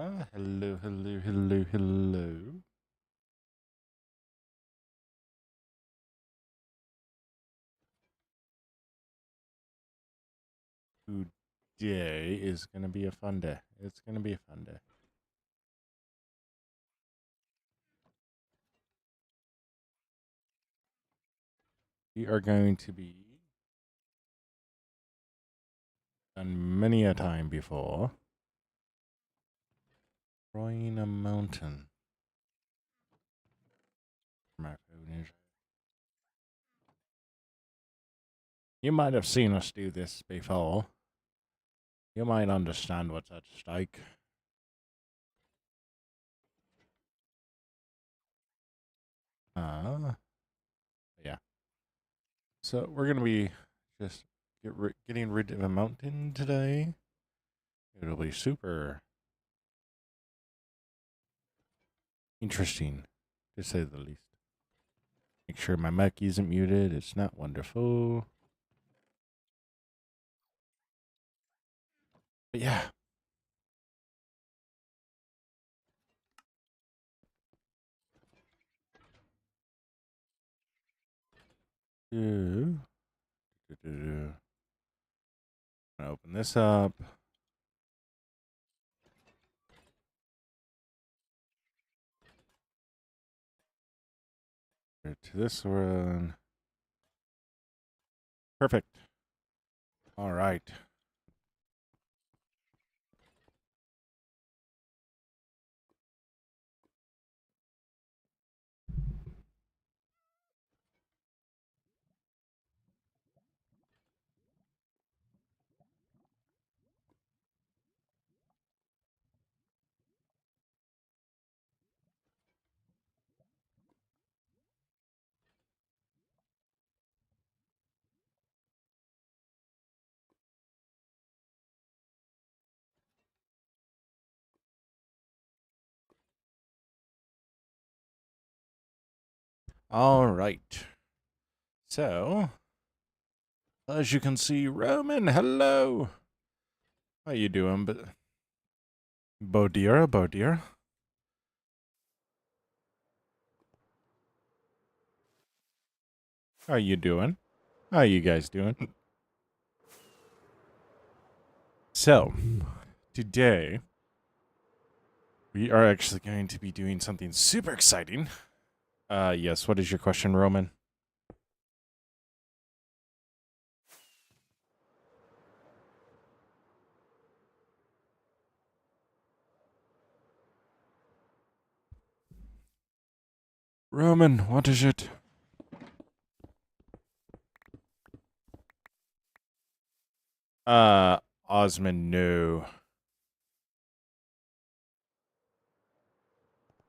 Hello, hello, hello, hello. Today is going to be a fun day. It's going to be a fun day. We are going to be done many a time before. Destroying a mountain. My phone is. You might have seen us do this before. You might understand what's at stake. Uh, yeah. So we're going to be just getting rid of a mountain today. It'll be super interesting, to say the least. Make sure my mic isn't muted. It's not wonderful. But yeah. I'm gonna open this up. To this one. Perfect. All right. All right. So, as you can see, Roman, hello. How you doing, Bodira, Bodira? How you doing? How you guys doing? So, today we are actually going to be doing something super exciting. Yes, what is your question, Roman? Roman, what is it? Osmond, no.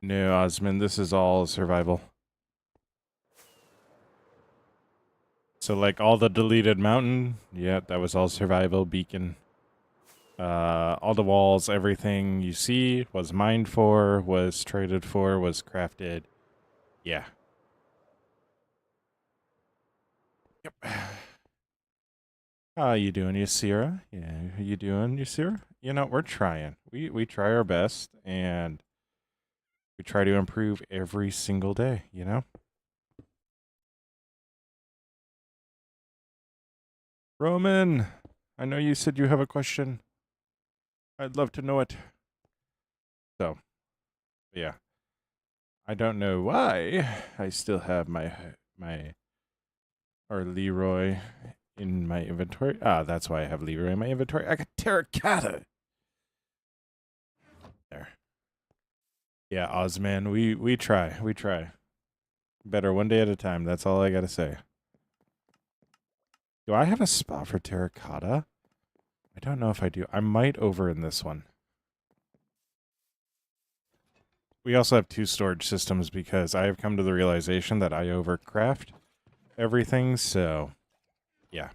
No, Osmond, this is all survival. So, like, all the deleted mountain, yeah, that was all survival beacon. All the walls, everything you see was mined for, was traded for, was crafted. Yeah. Yep. How you doing, Ysira? Yeah, how you doing, Ysira? You know, we're trying. We try our best, and we try to improve every single day, you know? Roman, I know you said you have a question. I'd love to know it. So, yeah. I don't know why I still have my or Leroy in my inventory. Ah, that's why I have Leroy in my inventory. I got terracotta. There. Yeah, Ozman, we try. We try. Better one day at a time. That's all I gotta say. Do I have a spot for terracotta? I don't know if I do. I might over in this one. We also have two storage systems because I have come to the realization that I overcraft everything, so yeah.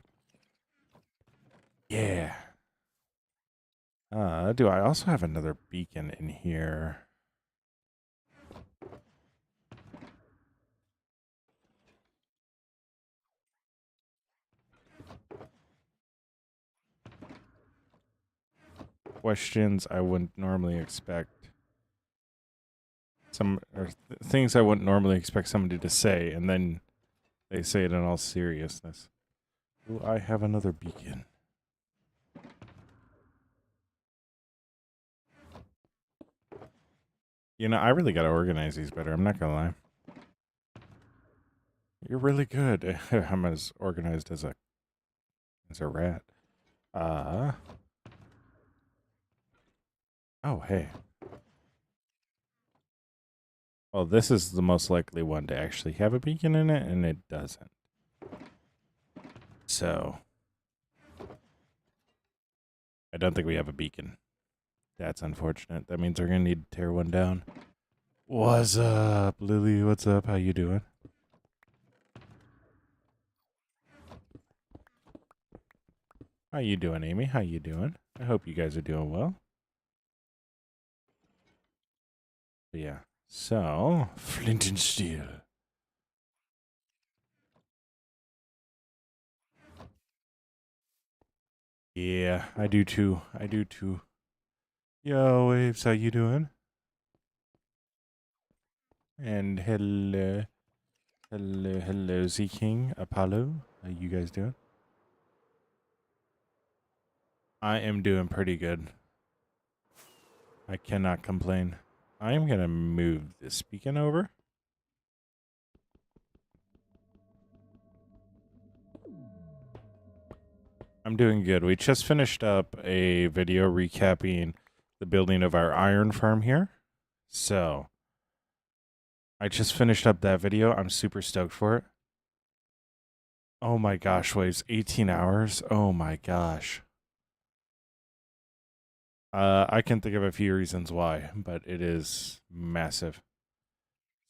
Yeah. Do I also have another beacon in here? questions I wouldn't normally expect. Things I wouldn't normally expect somebody to say, and then they say it in all seriousness. Do I have another beacon? You know, I really gotta organize these better. I'm not gonna lie. You're really good. I'm as organized as a rat. Oh, hey. Well, this is the most likely one to actually have a beacon in it, and it doesn't. So, I don't think we have a beacon. That's unfortunate. That means we're gonna need to tear one down. What's up, Lily? What's up? How you doing? How you doing, Amy? How you doing? I hope you guys are doing well. But yeah. So, flint and steel. Yeah, I do too. I do too. Yo, Waves, how you doing? And hello, Z King, Apollo. How you guys doing? I am doing pretty good. I cannot complain. I am gonna move this beacon over. I'm doing good. We just finished up a video recapping the building of our iron farm here. So, I just finished up that video. I'm super stoked for it. Oh my gosh, Waves, 18 hours? Oh my gosh. I can think of a few reasons why, but it is massive.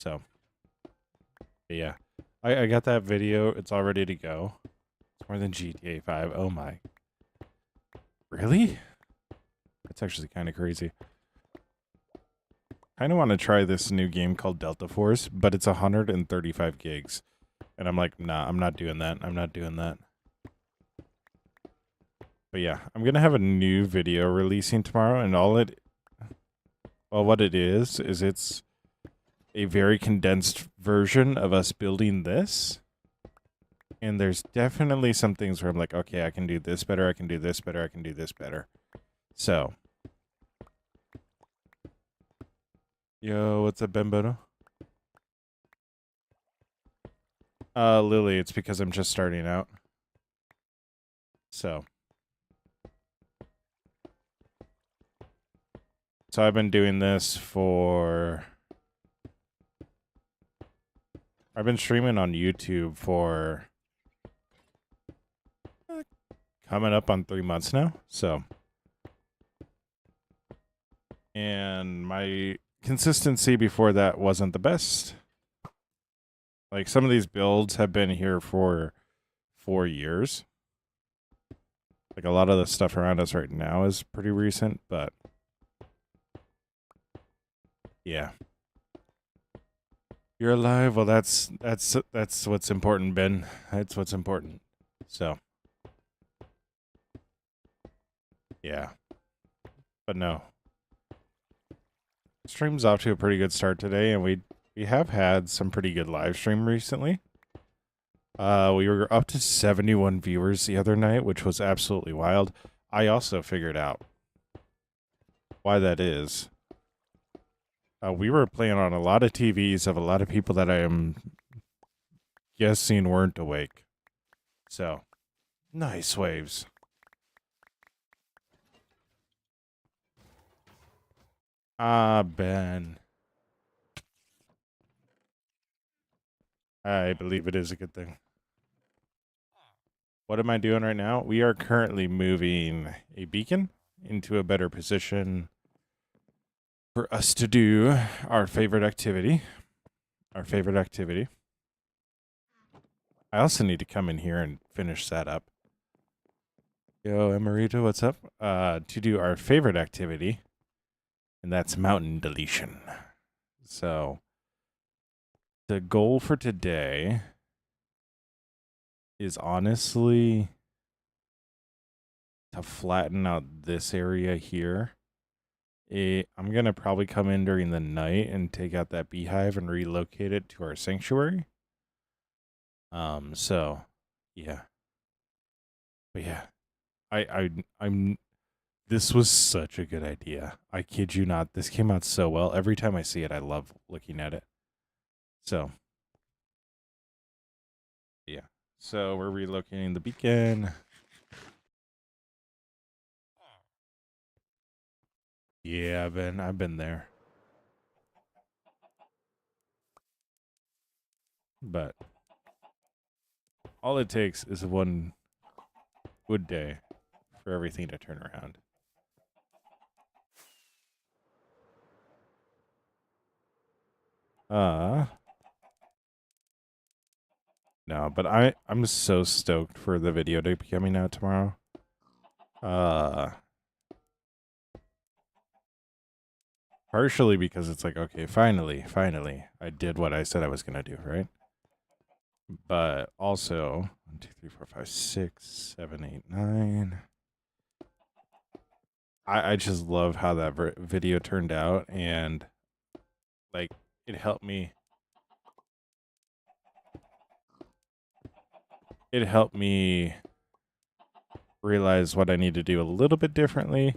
So, yeah. I got that video. It's all ready to go. It's more than GTA 5. Oh my. Really? That's actually kind of crazy. I kind of want to try this new game called Delta Force, but it's 135 gigs. And I'm like, nah, I'm not doing that. I'm not doing that. But yeah, I'm going to have a new video releasing tomorrow, and what it is it's a very condensed version of us building this. And there's definitely some things where I'm like, okay, I can do this better, I can do this better, I can do this better. So. Yo, what's up, Bembono? Lily, it's because I'm just starting out. So I've been doing this for... I've been streaming on YouTube for... coming up on 3 months now, so... And my consistency before that wasn't the best. Like, some of these builds have been here for 4 years. Like, a lot of the stuff around us right now is pretty recent, but... yeah. You're alive? Well, that's what's important, Ben. That's what's important. So... yeah. But no. Stream's off to a pretty good start today, and we have had some pretty good live stream recently. We were up to 71 viewers the other night, which was absolutely wild. I also figured out why that is. We were playing on a lot of TVs of a lot of people that I am guessing weren't awake. So, nice Waves. Ben. I believe it is a good thing. What am I doing right now? We are currently moving a beacon into a better position for us to do our favorite activity. I also need to come in here and finish that up. Yo, Emerito, what's up? To do our favorite activity, and that's mountain deletion. So, the goal for today is honestly to flatten out this area here. I'm going to probably come in during the night and take out that beehive and relocate it to our sanctuary. So, yeah. But yeah, I'm this was such a good idea. I kid you not. This came out so well. Every time I see it, I love looking at it. So, yeah. So we're relocating the beacon. Yeah, I've been there. But all it takes is one good day for everything to turn around. No, but I'm so stoked for the video to be coming out tomorrow. Partially because it's like, okay, finally, I did what I said I was gonna do, right? But also 1, 2, 3, 4, 5, 6, 7, 8, 9. I just love how that video turned out, and like it helped me. It helped me realize what I need to do a little bit differently,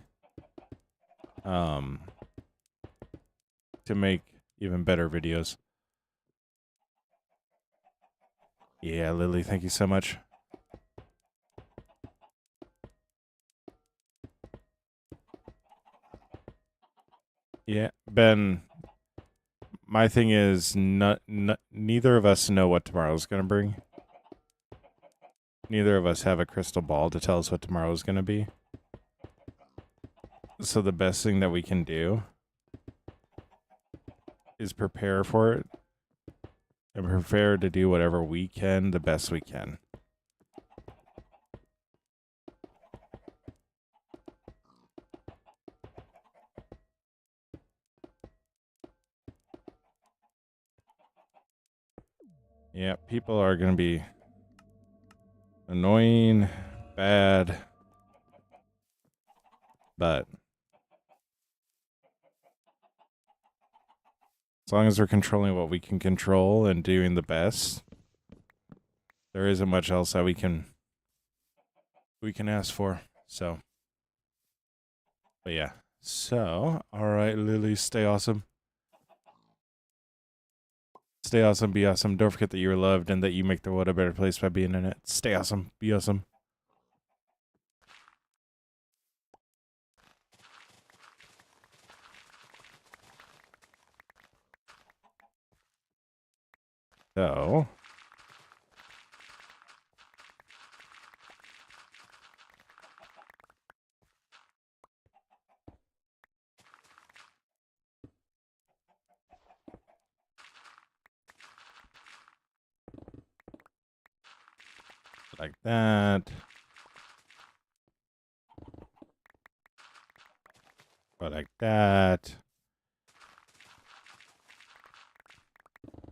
to make even better videos. Yeah, Lily, thank you so much. Yeah, Ben, my thing is neither of us know what tomorrow's going to bring. Neither of us have a crystal ball to tell us what tomorrow's going to be. So the best thing that we can do is prepare for it and prepare to do whatever we can the best we can. Yeah, people are going to be annoying, bad, but as long as we're controlling what we can control and doing the best, there isn't much else that we can ask for. So, but yeah. So, all right, Lily, stay awesome. Stay awesome, be awesome. Don't forget that you're loved and that you make the world a better place by being in it. Stay awesome, be awesome. So, like that. Like that.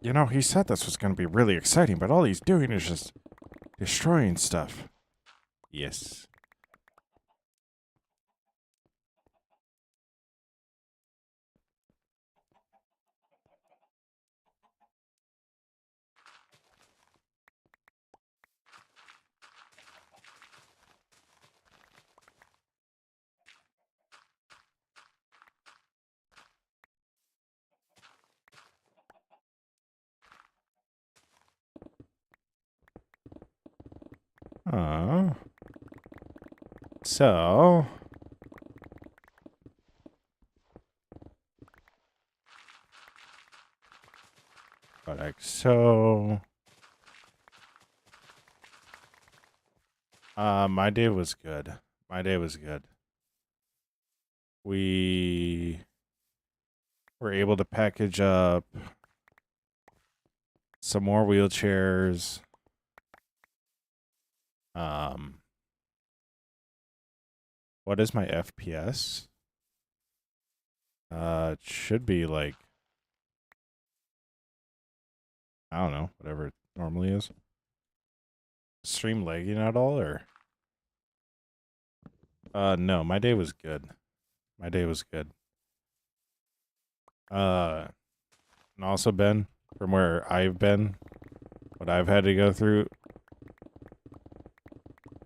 You know, he said this was going to be really exciting, but all he's doing is just destroying stuff. Yes. Oh. So. Like so. My day was good. My day was good. We were able to package up some more wheelchairs. What is my FPS? It should be like, I don't know, whatever it normally is. Stream lagging at all, or? No, my day was good. My day was good. And also, Ben, from where I've been, what I've had to go through,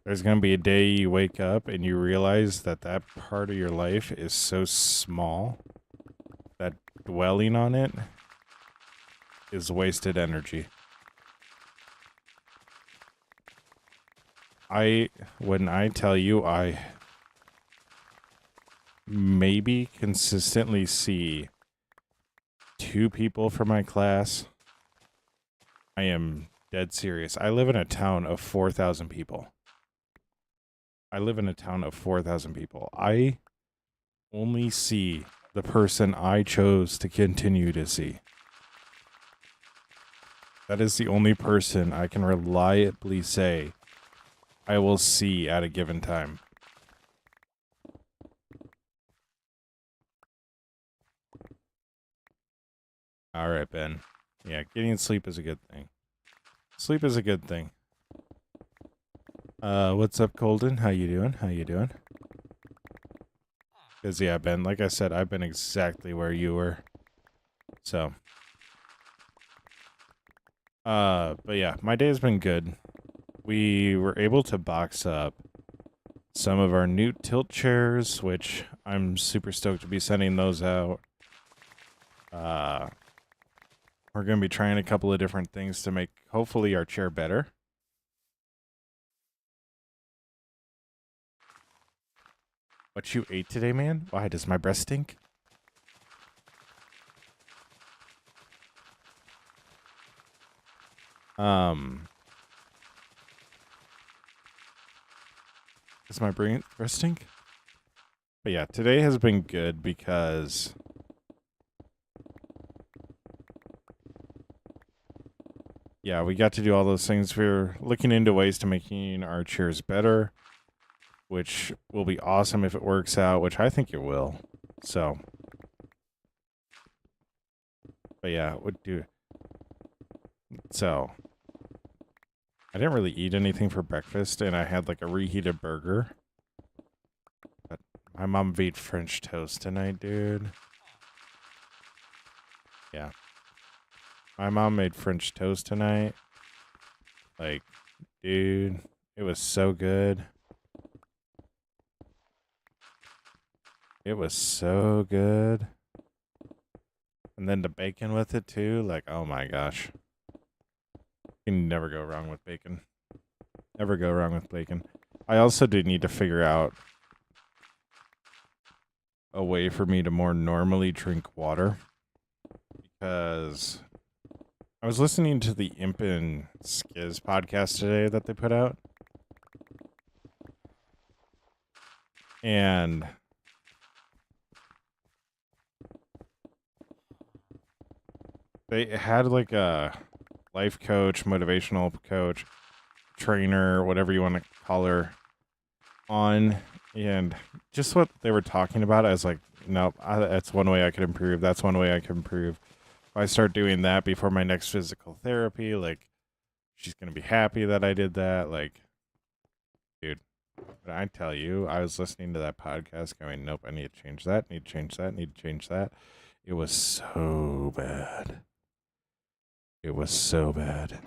there's going to be a day you wake up and you realize that that part of your life is so small that dwelling on it is wasted energy. When I tell you I maybe consistently see 2 people from my class, I am dead serious. I live in a town of 4,000 people. I only see the person I chose to continue to see. That is the only person I can reliably say I will see at a given time. All right, Ben. Yeah, getting sleep is a good thing. Sleep is a good thing. What's up, Colden? How you doing? Because, yeah, Ben, like I said, I've been exactly where you were. So. But yeah, my day has been good. We were able to box up some of our new tilt chairs, which I'm super stoked to be sending those out. We're going to be trying a couple of different things to make, hopefully, our chair better. What you ate today, man? Why, does my breast stink? Does my breast stink? But yeah, today has been good because yeah, we got to do all those things. We're looking into ways to making our chairs better, which will be awesome if it works out, which I think it will. So, but yeah, so I didn't really eat anything for breakfast, and I had like a reheated burger. But my mom made French toast tonight, dude. Yeah. My mom made French toast tonight. Like, dude, it was so good. It was so good. And then the bacon with it too. Like, oh my gosh. You can never go wrong with bacon. Never go wrong with bacon. I also do need to figure out a way for me to more normally drink water. Because I was listening to the Imp and Skiz podcast today that they put out. And they had like a life coach, motivational coach, trainer, whatever you want to call her, on. And just what they were talking about, I was like, nope, that's one way I could improve. That's one way I could improve. If I start doing that before my next physical therapy, like, she's going to be happy that I did that. Like, dude, but I tell you, I was listening to that podcast going, nope, I need to change that, need to change that, need to change that. It was so bad. It was so bad.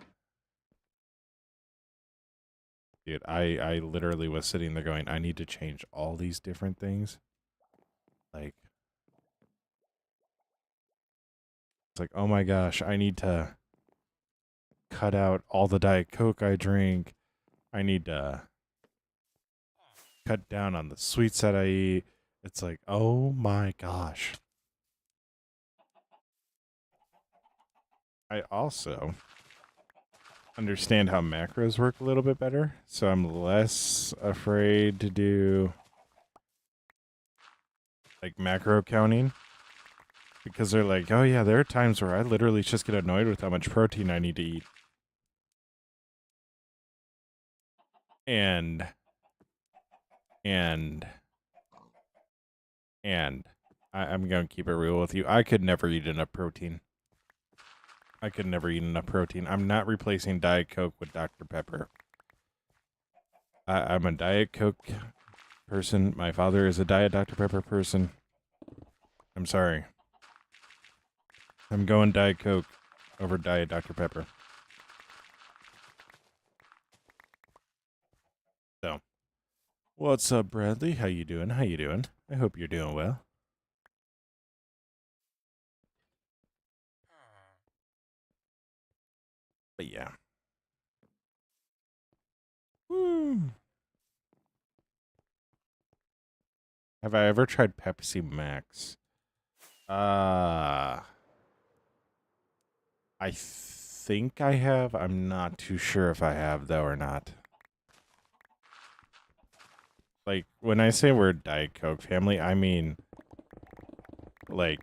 Dude, I literally was sitting there going, I need to change all these different things. Like, it's like, oh my gosh, I need to cut out all the Diet Coke I drink. I need to cut down on the sweets that I eat. It's like, oh my gosh. I also understand how macros work a little bit better, so I'm less afraid to do like macro counting, because they're like, oh yeah, there are times where I literally just get annoyed with how much protein I need to eat. And I'm going to keep it real with you. I could never eat enough protein. I'm not replacing Diet Coke with Dr. Pepper. I'm a Diet Coke person. My father is a Diet Dr. Pepper person. I'm sorry. I'm going Diet Coke over Diet Dr. Pepper. So, what's up, Bradley? How you doing? How you doing? I hope you're doing well. But yeah. Woo. Have I ever tried Pepsi Max? I think I have. I'm not too sure if I have, though, or not. Like, when I say we're Diet Coke family, I mean, like,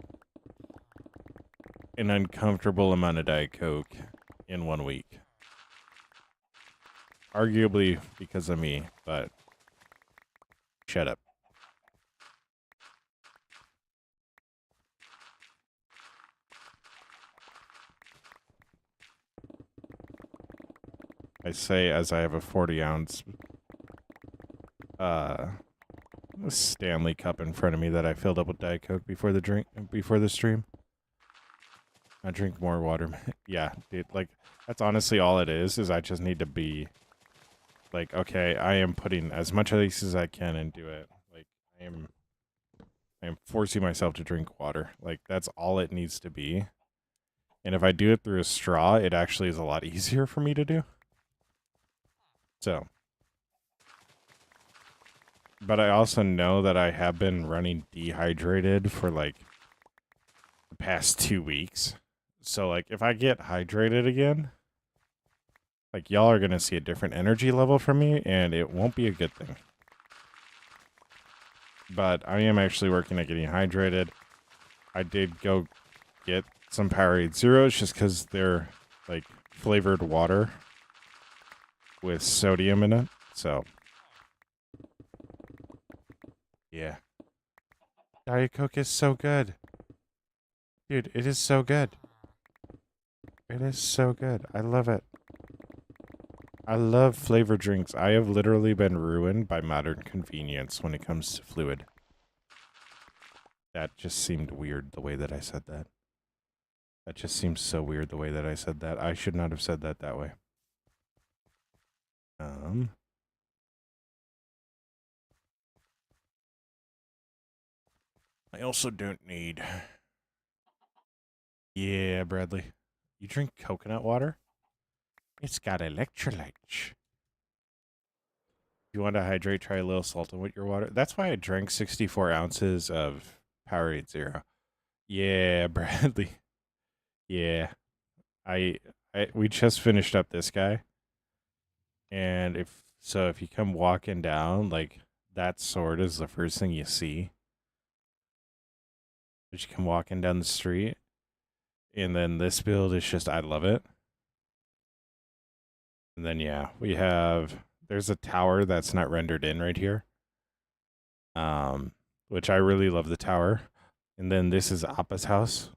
an uncomfortable amount of Diet Coke in 1 week. Arguably because of me, but shut up. I say as I have a 40-ounce Stanley cup in front of me that I filled up with Diet Coke before the stream. I drink more water. Yeah, dude, like, that's honestly all it is I just need to be like, okay, I am putting as much of these as I can into it. Like, I am forcing myself to drink water. Like, that's all it needs to be. And if I do it through a straw, it actually is a lot easier for me to do. So, but I also know that I have been running dehydrated for like the past 2 weeks. So, like, if I get hydrated again, like, y'all are going to see a different energy level from me, and it won't be a good thing. But I am actually working at getting hydrated. I did go get some Powerade Zeros just because they're, like, flavored water with sodium in it. So, yeah. Diet Coke is so good. Dude, it is so good. It is so good. I love it. I love flavor drinks. I have literally been ruined by modern convenience when it comes to fluid. That just seemed weird the way that I said that. That just seems so weird the way that I said that. I should not have said that way. I also don't need... Yeah, Bradley. You drink coconut water? It's got electrolytes. You want to hydrate, try a little salt in with your water. That's why I drank 64 ounces of Powerade Zero. Yeah, Bradley. Yeah. We just finished up this guy. And if you come walking down, like, that sword is the first thing you see. As you come walking down the street. And then this build is just, I love it. And then, yeah, there's a tower that's not rendered in right here. Which I really love the tower. And then this is Appa's house.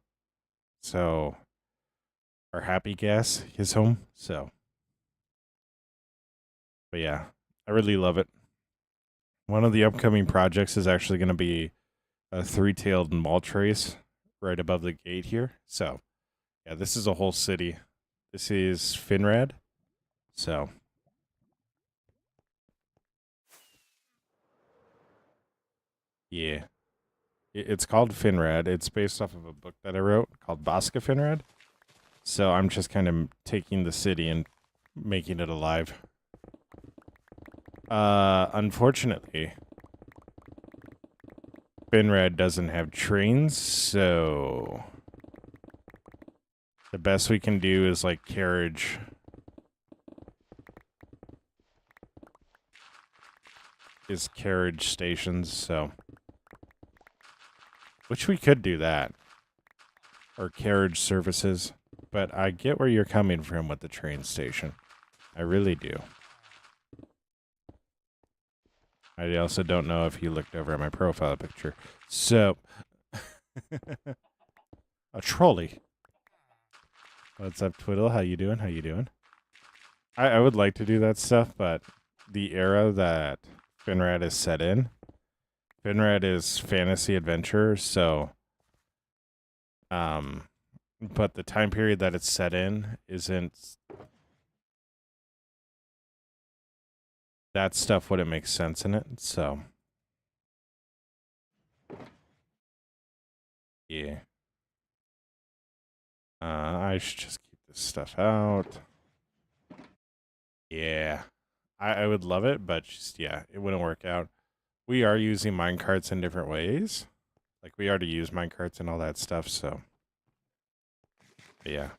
So, our happy gas, his home. So, but yeah, I really love it. One of the upcoming projects is actually going to be a 3-tailed mall trace right above the gate here. So, yeah, this is a whole city. This is Finrad. So, yeah. It's called Finrad. It's based off of a book that I wrote called Bosca Finrad. So I'm just kind of taking the city and making it alive. Unfortunately, Finrad doesn't have trains, so the best we can do is like carriage. Carriage stations, so. Which we could do that. Or carriage services. But I get where you're coming from with the train station. I really do. I also don't know if you looked over at my profile picture. So, a trolley. What's up, Twiddle? How you doing? How you doing? I would like to do that stuff, but the era that Finrad is set in, Spinrad is fantasy adventure, so but the time period that it's set in isn't. That stuff wouldn't make sense in it, so yeah. I should just keep this stuff out. Yeah. I would love it, but just, yeah, it wouldn't work out. We are using minecarts in different ways. Like, we already use minecarts and all that stuff, so. But yeah.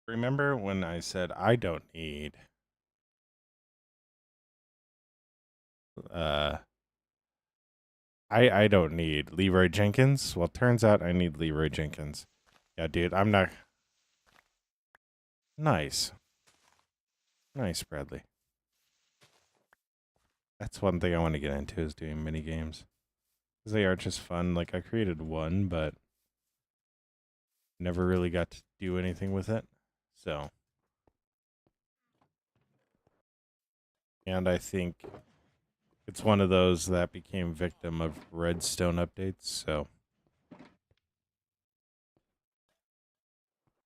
Remember when I said I don't need I don't need Leroy Jenkins? Well, turns out I need Leroy Jenkins. Yeah, dude, I'm not. Nice. Nice, Bradley. That's one thing I want to get into is doing mini games. Because they are just fun. Like, I created one, but never really got to do anything with it. So. And I think it's one of those that became victim of redstone updates, so.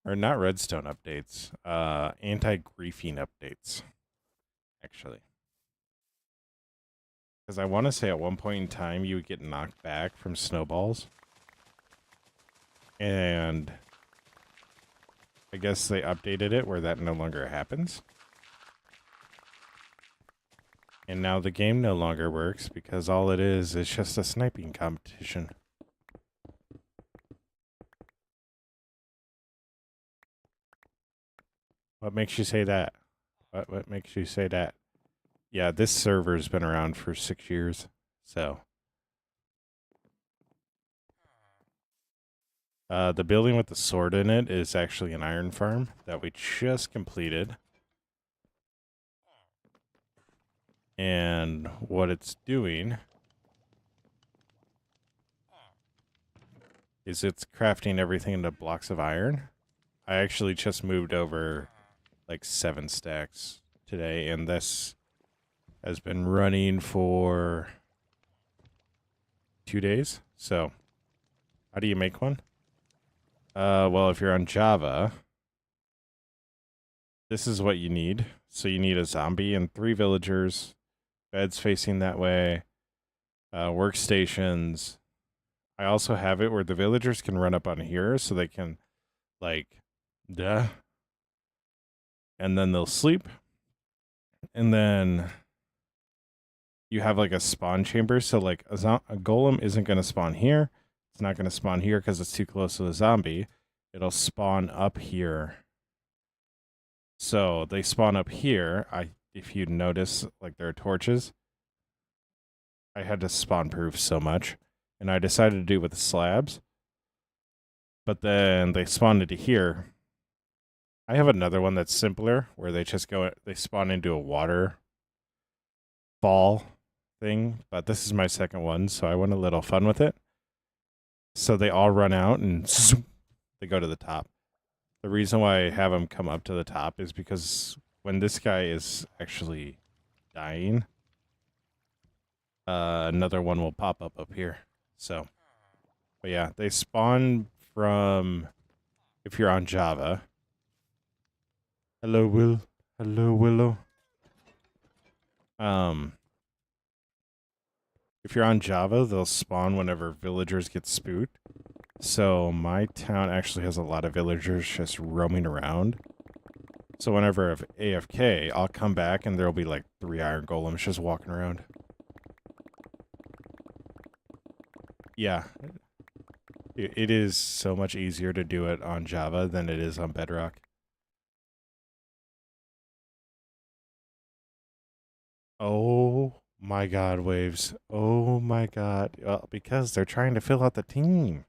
Or not redstone updates, anti-griefing updates, actually. Because I want to say at one point in time you would get knocked back from snowballs. And I guess they updated it where that no longer happens. And now the game no longer works because all it is just a sniping competition. What makes you say that? What makes you say that? Yeah, this server's been around for 6 years, so. The building with the sword in it is actually an iron farm that we just completed. And what it's doing is it's crafting everything into blocks of iron. I actually just moved over like 7 stacks today, and this has been running for 2 days. So, how do you make one? Well, if you're on Java, this is what you need. So you need a zombie and 3 villagers, beds facing that way, workstations. I also have it where the villagers can run up on here so they can, like, duh. And then they'll sleep. And then you have, like, a spawn chamber. So, like, a golem isn't going to spawn here. It's not going to spawn here because it's too close to the zombie. It'll spawn up here. So they spawn up here. If you notice, like, there are torches. I had to spawn proof so much. And I decided to do it with the slabs. But then they spawned into here. I have another one that's simpler, where they just they spawn into a water fall thing. But this is my second one, so I went a little fun with it. So they all run out and zoom, they go to the top. The reason why I have them come up to the top is because when this guy is actually dying, another one will pop up here. So, but yeah, they spawn from, if you're on Java. Hello, Will. Hello, Willow. If you're on Java, they'll spawn whenever villagers get spooked. So my town actually has a lot of villagers just roaming around. So whenever I'm AFK, I'll come back and there'll be like 3 iron golems just walking around. Yeah. It is so much easier to do it on Java than it is on Bedrock. Oh my god, Waves. Oh my god. Well, because they're trying to fill out the team.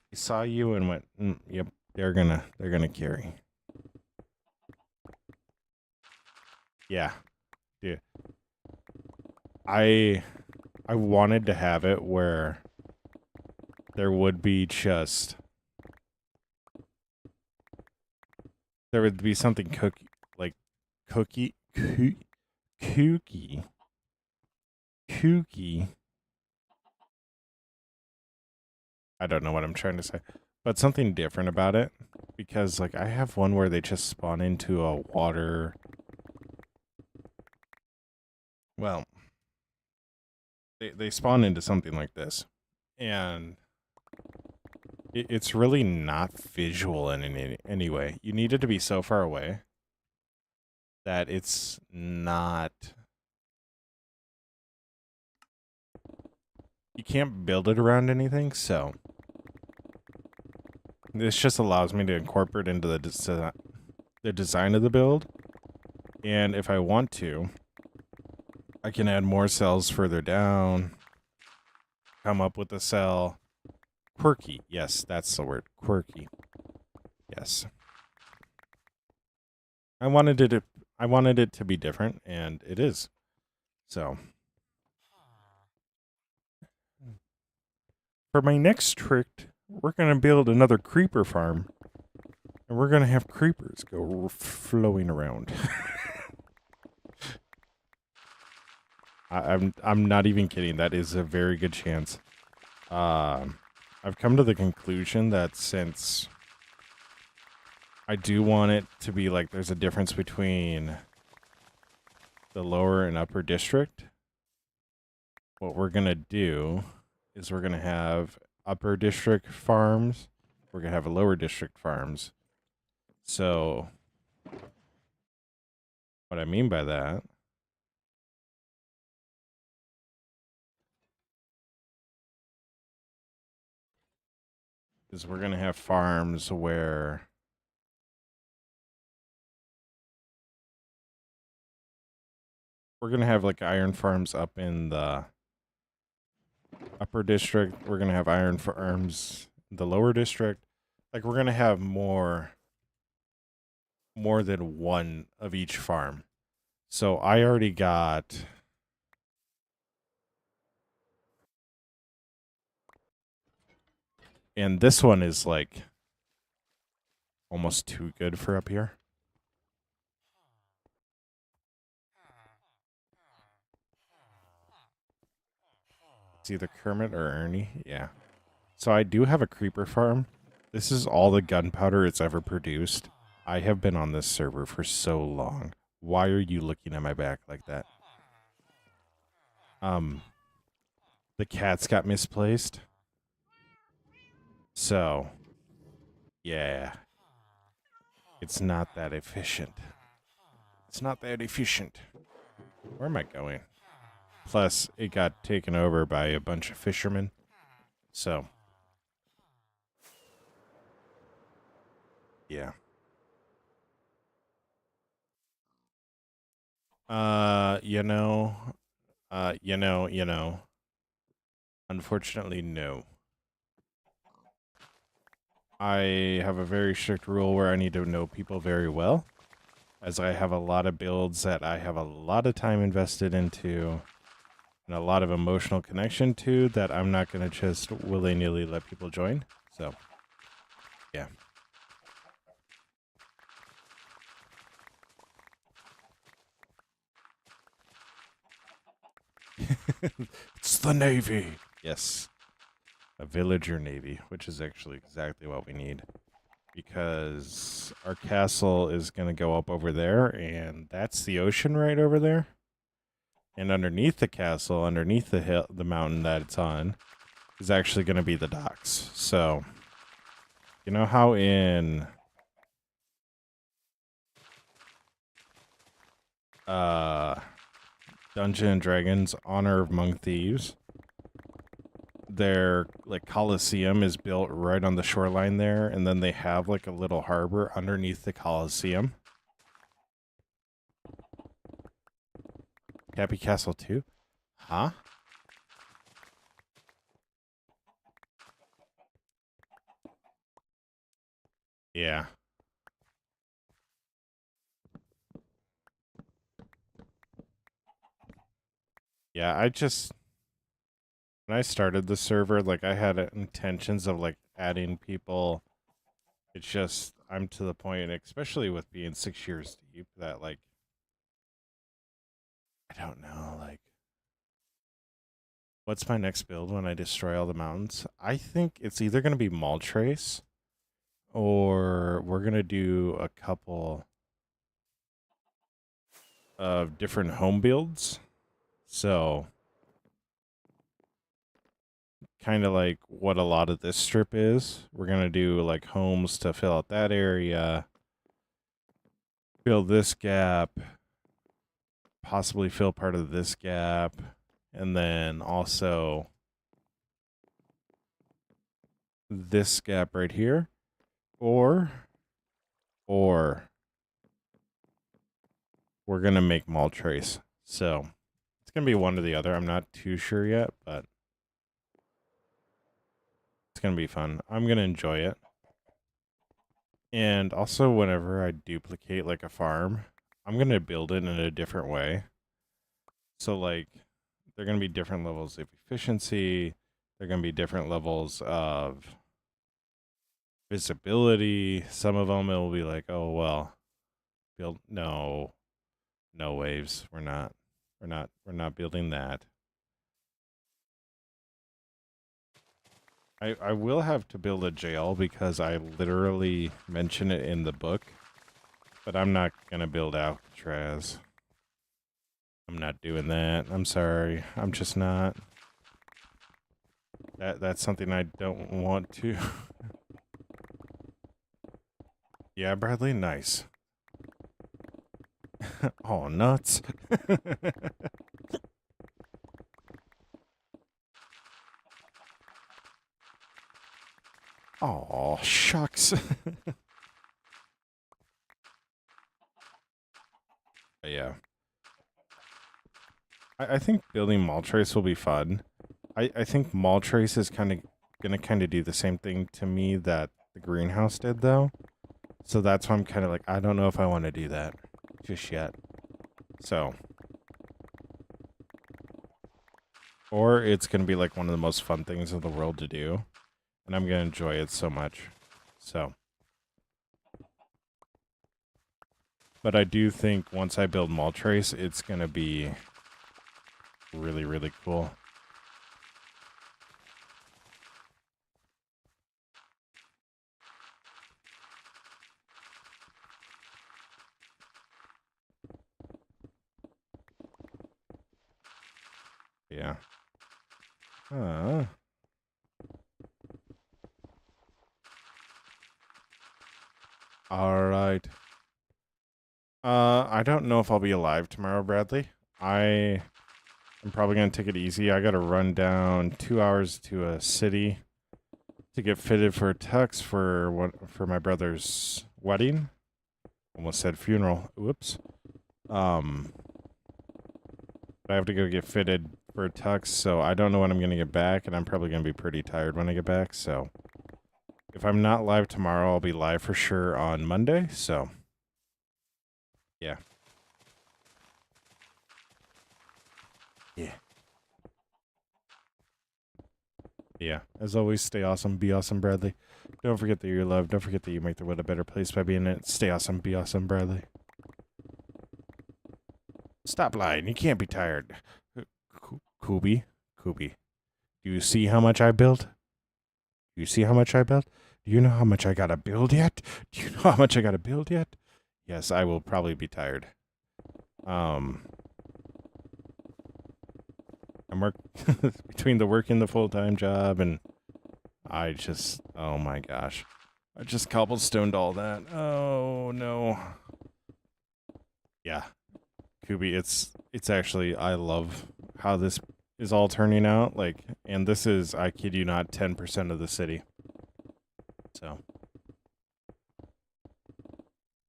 He saw you and went, yep, they're gonna carry. Yeah. Dude. I wanted to have it where there would be just there would be something kooky. I don't know what I'm trying to say, but something different about it, because like I have one where they just spawn into a water. Well, they spawn into something like this, and it's really not visual in any way. You need it to be so far away that it's not. You can't build it around anything, so this just allows me to incorporate into the design of the build. And if I want to, I can add more cells further down, come up with a cell. Quirky. Yes, that's the word. Quirky. Yes. I wanted it to be different, and it is. So for my next trick, we're going to build another creeper farm. And we're going to have creepers go flowing around. I'm not even kidding. That is a very good chance. I've come to the conclusion that since I do want it to be like there's a difference between the lower and upper district, what we're going to do is we're going to have upper district farms. We're going to have lower district farms. So what I mean by that is we're going to have farms where we're going to have like iron farms up in the upper district. We're going to have iron farms in the lower district. Like we're going to have more than one of each farm. So I already got and this one is like almost too good for up here. It's either Kermit or Ernie. Yeah. So I do have a creeper farm. This is all the gunpowder it's ever produced. I have been on this server for so long. Why are you looking at my back like that? The cats got misplaced. So, yeah. It's not that efficient. It's not that efficient. Where am I going? Plus, it got taken over by a bunch of fishermen. So, yeah. You know. Unfortunately, no. I have a very strict rule where I need to know people very well, as I have a lot of builds that I have a lot of time invested into and a lot of emotional connection to that I'm not going to just willy-nilly let people join. So, yeah. It's the Navy. Yes. A villager navy, which is actually exactly what we need. Because our castle is going to go up over there, and that's the ocean right over there. And underneath the castle, underneath the mountain that it's on, is actually going to be the docks. So, you know how in Dungeon and Dragons Honor Among Thieves, their like Coliseum is built right on the shoreline there, and then they have like a little harbor underneath the Coliseum. Happy Castle 2? Huh? Yeah. Yeah, when I started the server, like I had intentions of like adding people. It's just I'm to the point, especially with being 6 years deep, that like I don't know, like what's my next build when I destroy all the mountains? I think it's either gonna be Mall Trace or we're gonna do a couple of different home builds. So kind of like what a lot of this strip is. We're gonna do like homes to fill out that area, fill this gap, possibly fill part of this gap, and then also this gap right here, or we're gonna make Mall Trace. So it's gonna be one or the other. I'm not too sure yet, but it's gonna be fun. I'm gonna enjoy it. And also, whenever I duplicate like a farm, I'm gonna build it in a different way. So like, they're gonna be different levels of efficiency. They're gonna be different levels of visibility. Some of them it will be like, oh well, build no waves. We're not building that. I will have to build a jail because I literally mention it in the book, but I'm not gonna build Alcatraz. I'm not doing that. I'm sorry. I'm just not. That's something I don't want to. Yeah, Bradley, nice. Oh, nuts. Oh, shucks. But yeah. I think building Mall Trace will be fun. I think Mall Trace is gonna do the same thing to me that the greenhouse did though. So that's why I'm kind of like, I don't know if I want to do that just yet. So, or it's gonna be like one of the most fun things in the world to do, and I'm gonna enjoy it so much. So, but I do think once I build Mall Trace, it's gonna be really, really cool. Yeah. All right. I don't know if I'll be alive tomorrow, Bradley. I'm probably gonna take it easy. I gotta run down 2 hours to a city to get fitted for a tux for my brother's wedding. Almost said funeral. Whoops. Um, but I have to go get fitted for a tux, so I don't know when I'm gonna get back, and I'm probably gonna be pretty tired when I get back. So if I'm not live tomorrow, I'll be live for sure on Monday. So yeah. Yeah. Yeah. As always, stay awesome, be awesome, Bradley. Don't forget that you're loved. Don't forget that you make the world a better place by being in it. Stay awesome, be awesome, Bradley. Stop lying. You can't be tired. Kubi, do you see how much I built? Do you see how much I built? Do you know how much I gotta build yet? Do you know how much I gotta build yet? Yes, I will probably be tired. I'm work between the work and the full-time job, and I just, oh my gosh, I just cobblestoned all that. Oh no. Yeah, Kubi, it's actually, I love how this is all turning out. Like, and this is, I kid you not, 10% of the city. So,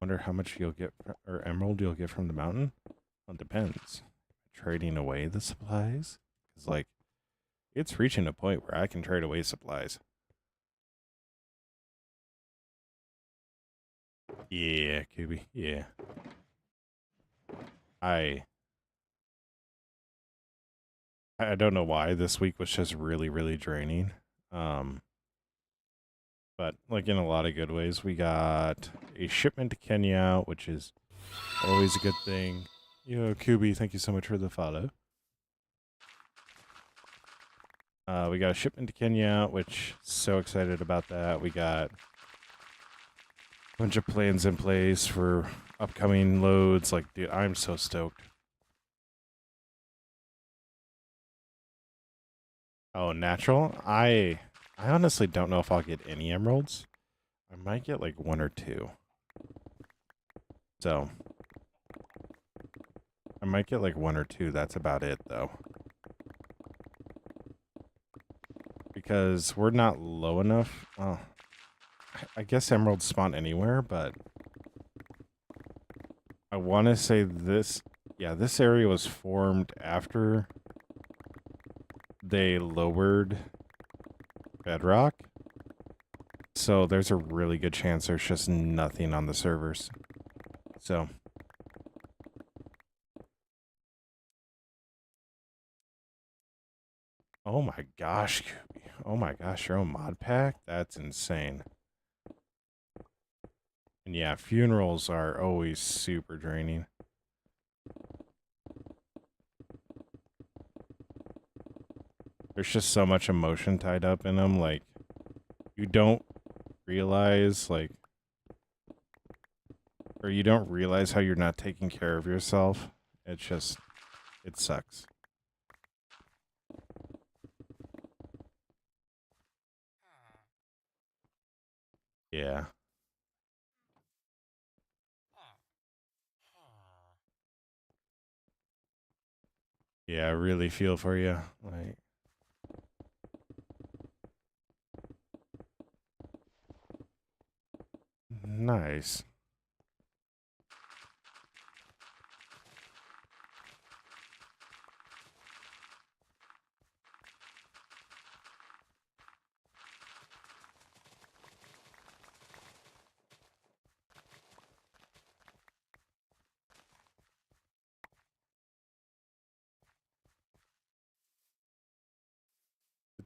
wonder how much you'll get, or emerald you'll get from the mountain. Well, it depends. Trading away the supplies, because like, it's reaching a point where I can trade away supplies. Yeah, Kubi. Yeah. I I don't know why this week was just really, really draining. Um but like in a lot of good ways. We got a shipment to Kenya, which is always a good thing. Yo, Kubi, thank you so much for the follow. We got a shipment to Kenya, which so excited about that. We got a bunch of plans in place for upcoming loads. Like, dude, I'm so stoked. Oh, natural? I honestly don't know if I'll get any emeralds. I might get like one or two. So I might get like one or two. That's about it though. Because we're not low enough. Well, I guess emeralds spawn anywhere, but I want to say this. Yeah, this area was formed after they lowered bedrock. So there's a really good chance there's just nothing on the servers. So. Oh my gosh, Kubi. Oh my gosh, your own mod pack? That's insane. And yeah, funerals are always super draining. There's just so much emotion tied up in them. Like, you don't realize, like, or you don't realize how you're not taking care of yourself. It's just, it sucks. Yeah. Yeah, I really feel for you. Like, nice.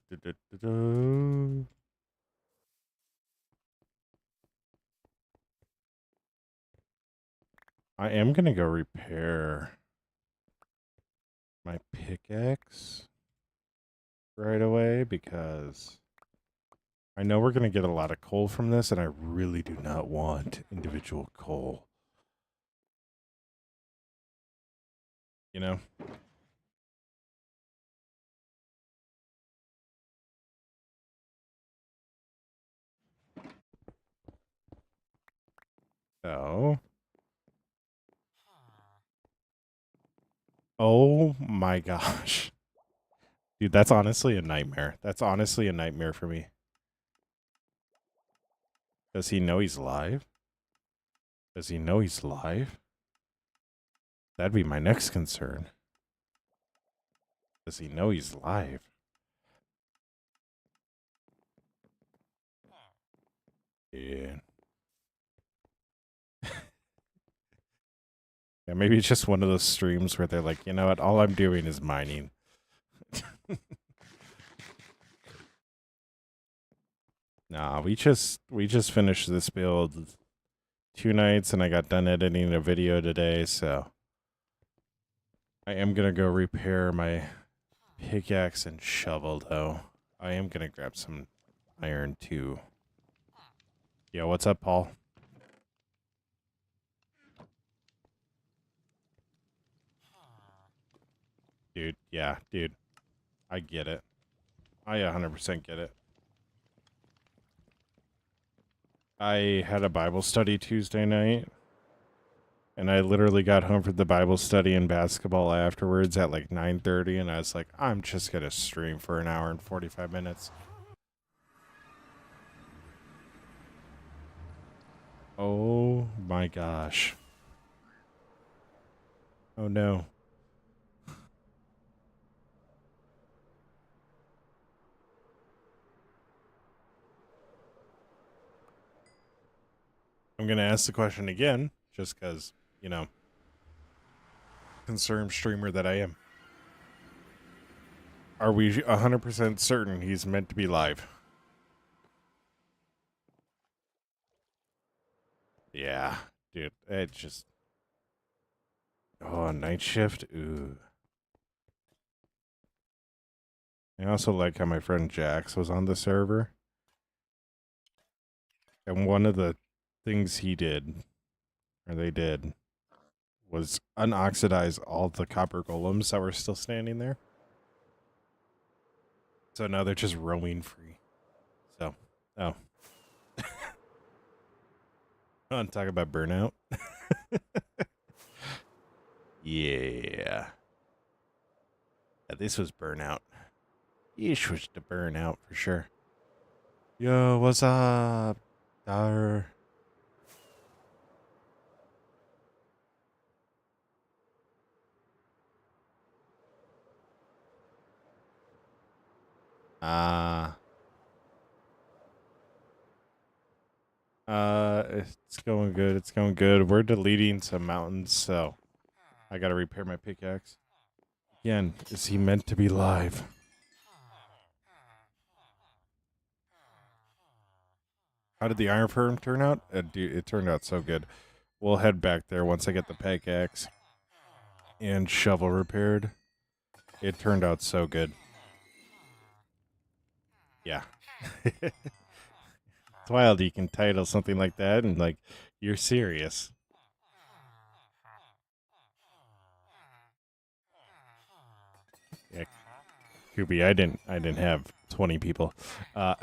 Du-du-du-du. I am gonna go repair my pickaxe right away because I know we're going to get a lot of coal from this, and I really do not want individual coal. You know? So. Oh my gosh. Dude, that's honestly a nightmare. That's honestly a nightmare for me. Does he know he's live? Does he know he's live? That'd be my next concern. Does he know he's live? Yeah. Yeah, maybe it's just one of those streams where they're like, you know what, all I'm doing is mining. Nah, we just finished this build 2 nights and I got done editing a video today, so I am gonna go repair my pickaxe and shovel though. I am gonna grab some iron too. Yo, what's up, Paul? Dude, yeah, dude. I get it. I 100% get it. I had a Bible study Tuesday night, and I literally got home from the Bible study and basketball afterwards at like 9:30, and I was like, I'm just gonna stream for an hour and 45 minutes. Oh my gosh. Oh no. I'm gonna ask the question again, just because, you know, concerned streamer that I am. Are we 100% certain he's meant to be live? Yeah, dude, it just... Oh, night shift? Ooh. I also like how my friend Jax was on the server. And one of the things he did, or they did, was unoxidize all the copper golems that were still standing there. So now they're just roaming free. So, oh. I want to talk about burnout? Yeah. This was burnout. Yeesh was the burnout for sure. Yo, what's up? Dar. Ah. It's going good. It's going good. We're deleting some mountains, so I gotta repair my pickaxe. Again, is he meant to be live? How did the iron firm turn out? Dude, it turned out so good. We'll head back there once I get the pickaxe and shovel repaired. It turned out so good. Yeah. It's wild you can title something like that and like you're serious. Yeah, Koopy, I didn't have 20 people. Uh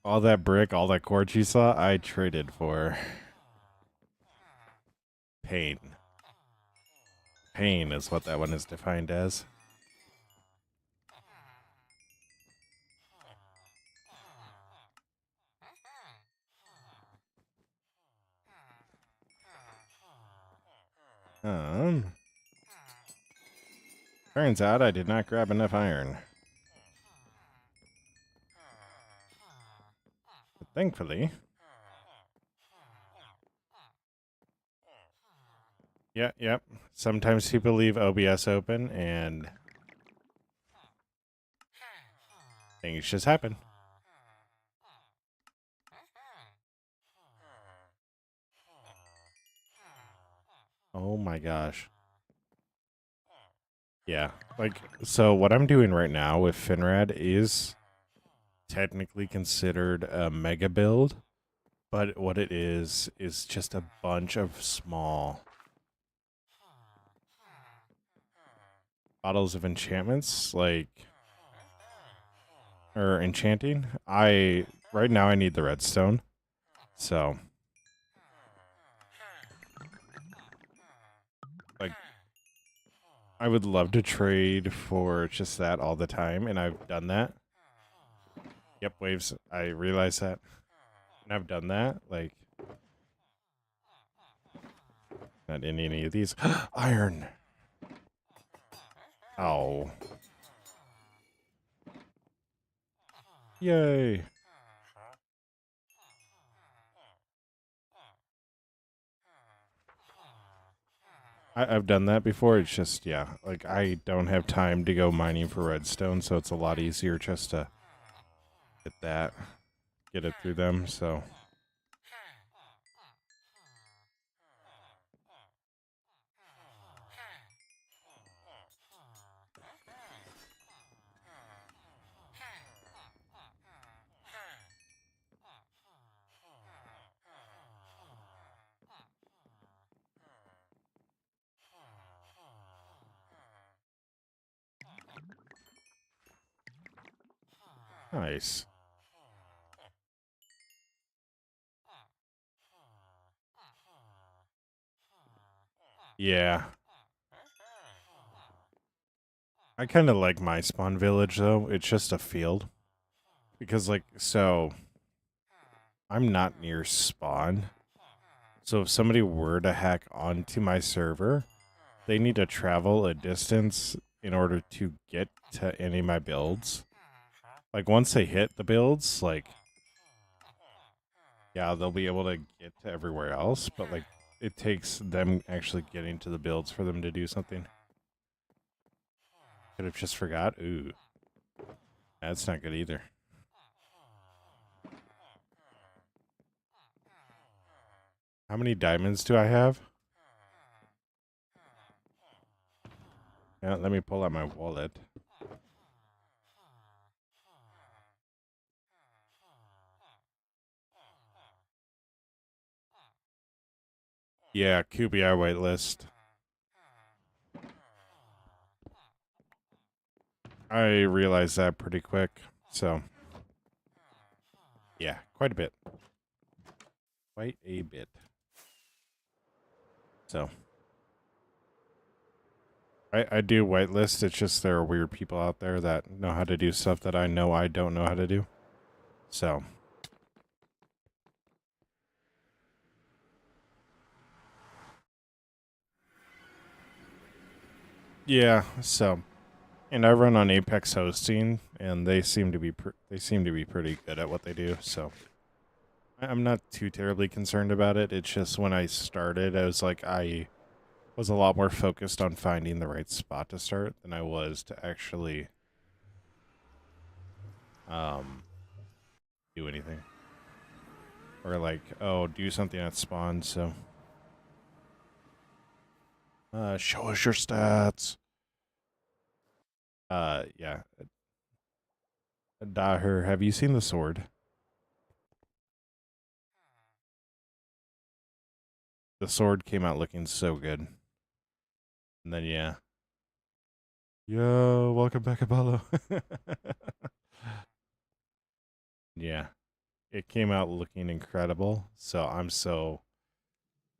all that brick, all that quartz you saw, I traded for pain. Pain is what that one is defined as. Um Turns out I did not grab enough iron. But thankfully, yep. Sometimes people leave OBS open and things just happen. Oh my gosh. Yeah. Like, so what I'm doing right now with Finrad is technically considered a mega build, but what it is just a bunch of small bottles of enchantments, like, or enchanting. Right now I need the redstone, so, like, I would love to trade for just that all the time, and I've done that. Yep, waves. I realize that. And I've done that. Like, not in any of these. Iron. Oh. Yay. I've done that before. It's just, yeah, like I don't have time to go mining for redstone, so it's a lot easier just to get it through them. So, nice. Yeah. I kind of like my spawn village, though. It's just a field. Because, like, so I'm not near spawn. So if somebody were to hack onto my server, they need to travel a distance in order to get to any of my builds. Like once they hit the builds, like yeah, they'll be able to get to everywhere else, but like it takes them actually getting to the builds for them to do something. Could have just forgot. Ooh. That's not good either. How many diamonds do I have? Yeah, let me pull out my wallet. Yeah, QBR whitelist. I realized that pretty quick. So, yeah, quite a bit. Quite a bit. So, I do whitelist. It's just there are weird people out there that know how to do stuff that I know I don't know how to do. So, yeah. So, and I run on Apex hosting, and they seem to be pretty good at what they do. So, I'm not too terribly concerned about it. It's just when I started, I was like, I was a lot more focused on finding the right spot to start than I was to actually um do anything. Or like, oh, do something at spawn, so show us your stats. Yeah. Daher, have you seen the sword? The sword came out looking so good. And then yeah. Yo, welcome back, Apollo. Yeah. It came out looking incredible. So I'm so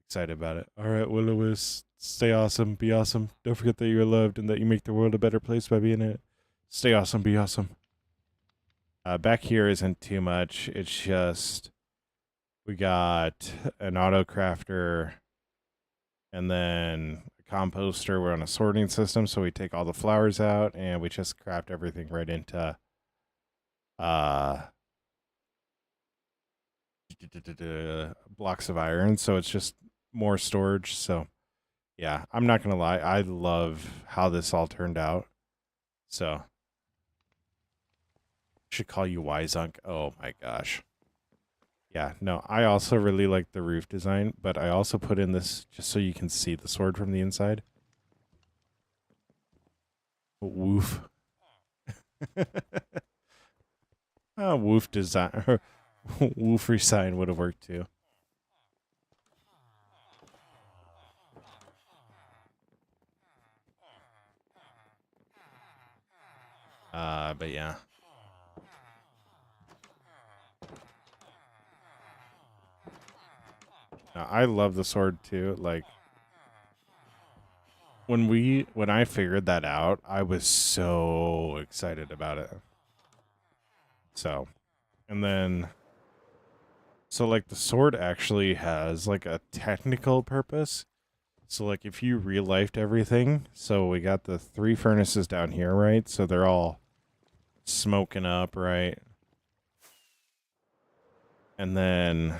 excited about it. All right, Will-O-Wisp, stay awesome, be awesome. Don't forget that you're loved and that you make the world a better place by being in it. Stay awesome, be awesome. Back here isn't too much. It's just we got an auto crafter and then a composter. We're on a sorting system, so we take all the flowers out and we just craft everything right into uh blocks of iron. So it's just more storage. So yeah, I'm not gonna lie. I love how this all turned out. So should call you Wyzunk. Oh my gosh. Yeah, no, I also really like the roof design, but I also put in this just so you can see the sword from the inside. Woof. Woof design. Woof resign would have worked too. But yeah. No, I love the sword too. Like when I figured that out, I was so excited about it. So, and then so like the sword actually has like a technical purpose. So like if you real-lifed everything, so we got the 3 furnaces down here, right? So they're all smoking up, right? And then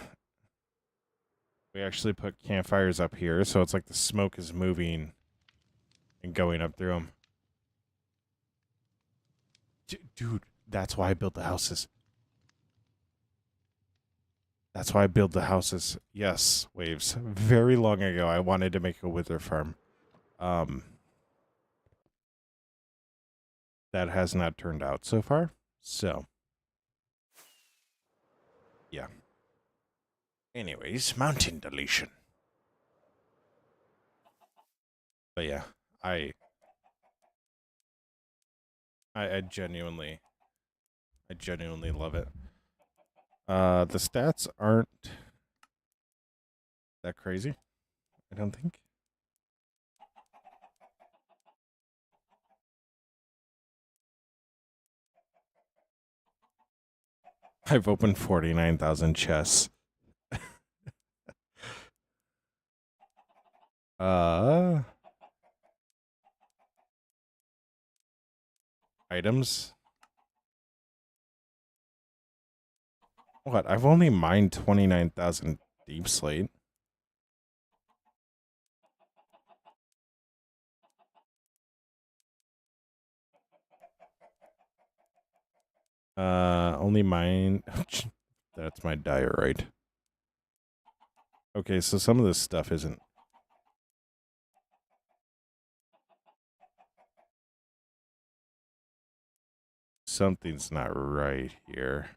we actually put campfires up here, so it's like the smoke is moving and going up through them. Dude, that's why I built the houses. That's why I built the houses. Yes, Waves. Very long ago, I wanted to make a wither farm. Um, that has not turned out so far. So, yeah. Anyways, mountain deletion. But yeah, I I genuinely love it. The stats aren't that crazy, I don't think. I've opened 49,000 chests. Uh, items. What? I've only mined 29,000 deep slate. Only mine. That's my diorite. Okay, so some of this stuff isn't. Something's not right here.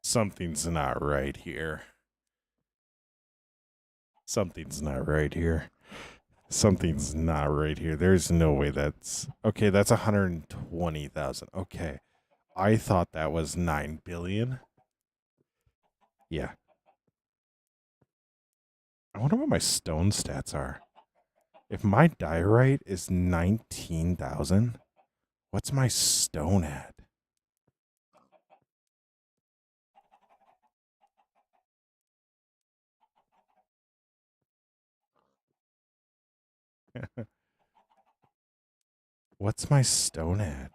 Something's not right here. Something's not right here. Something's not right here. There's no way that's okay. That's 120,000. Okay, I thought that was 9 billion. Yeah, I wonder what my stone stats are. If my diorite is 19,000, what's my stone at? What's my stone at?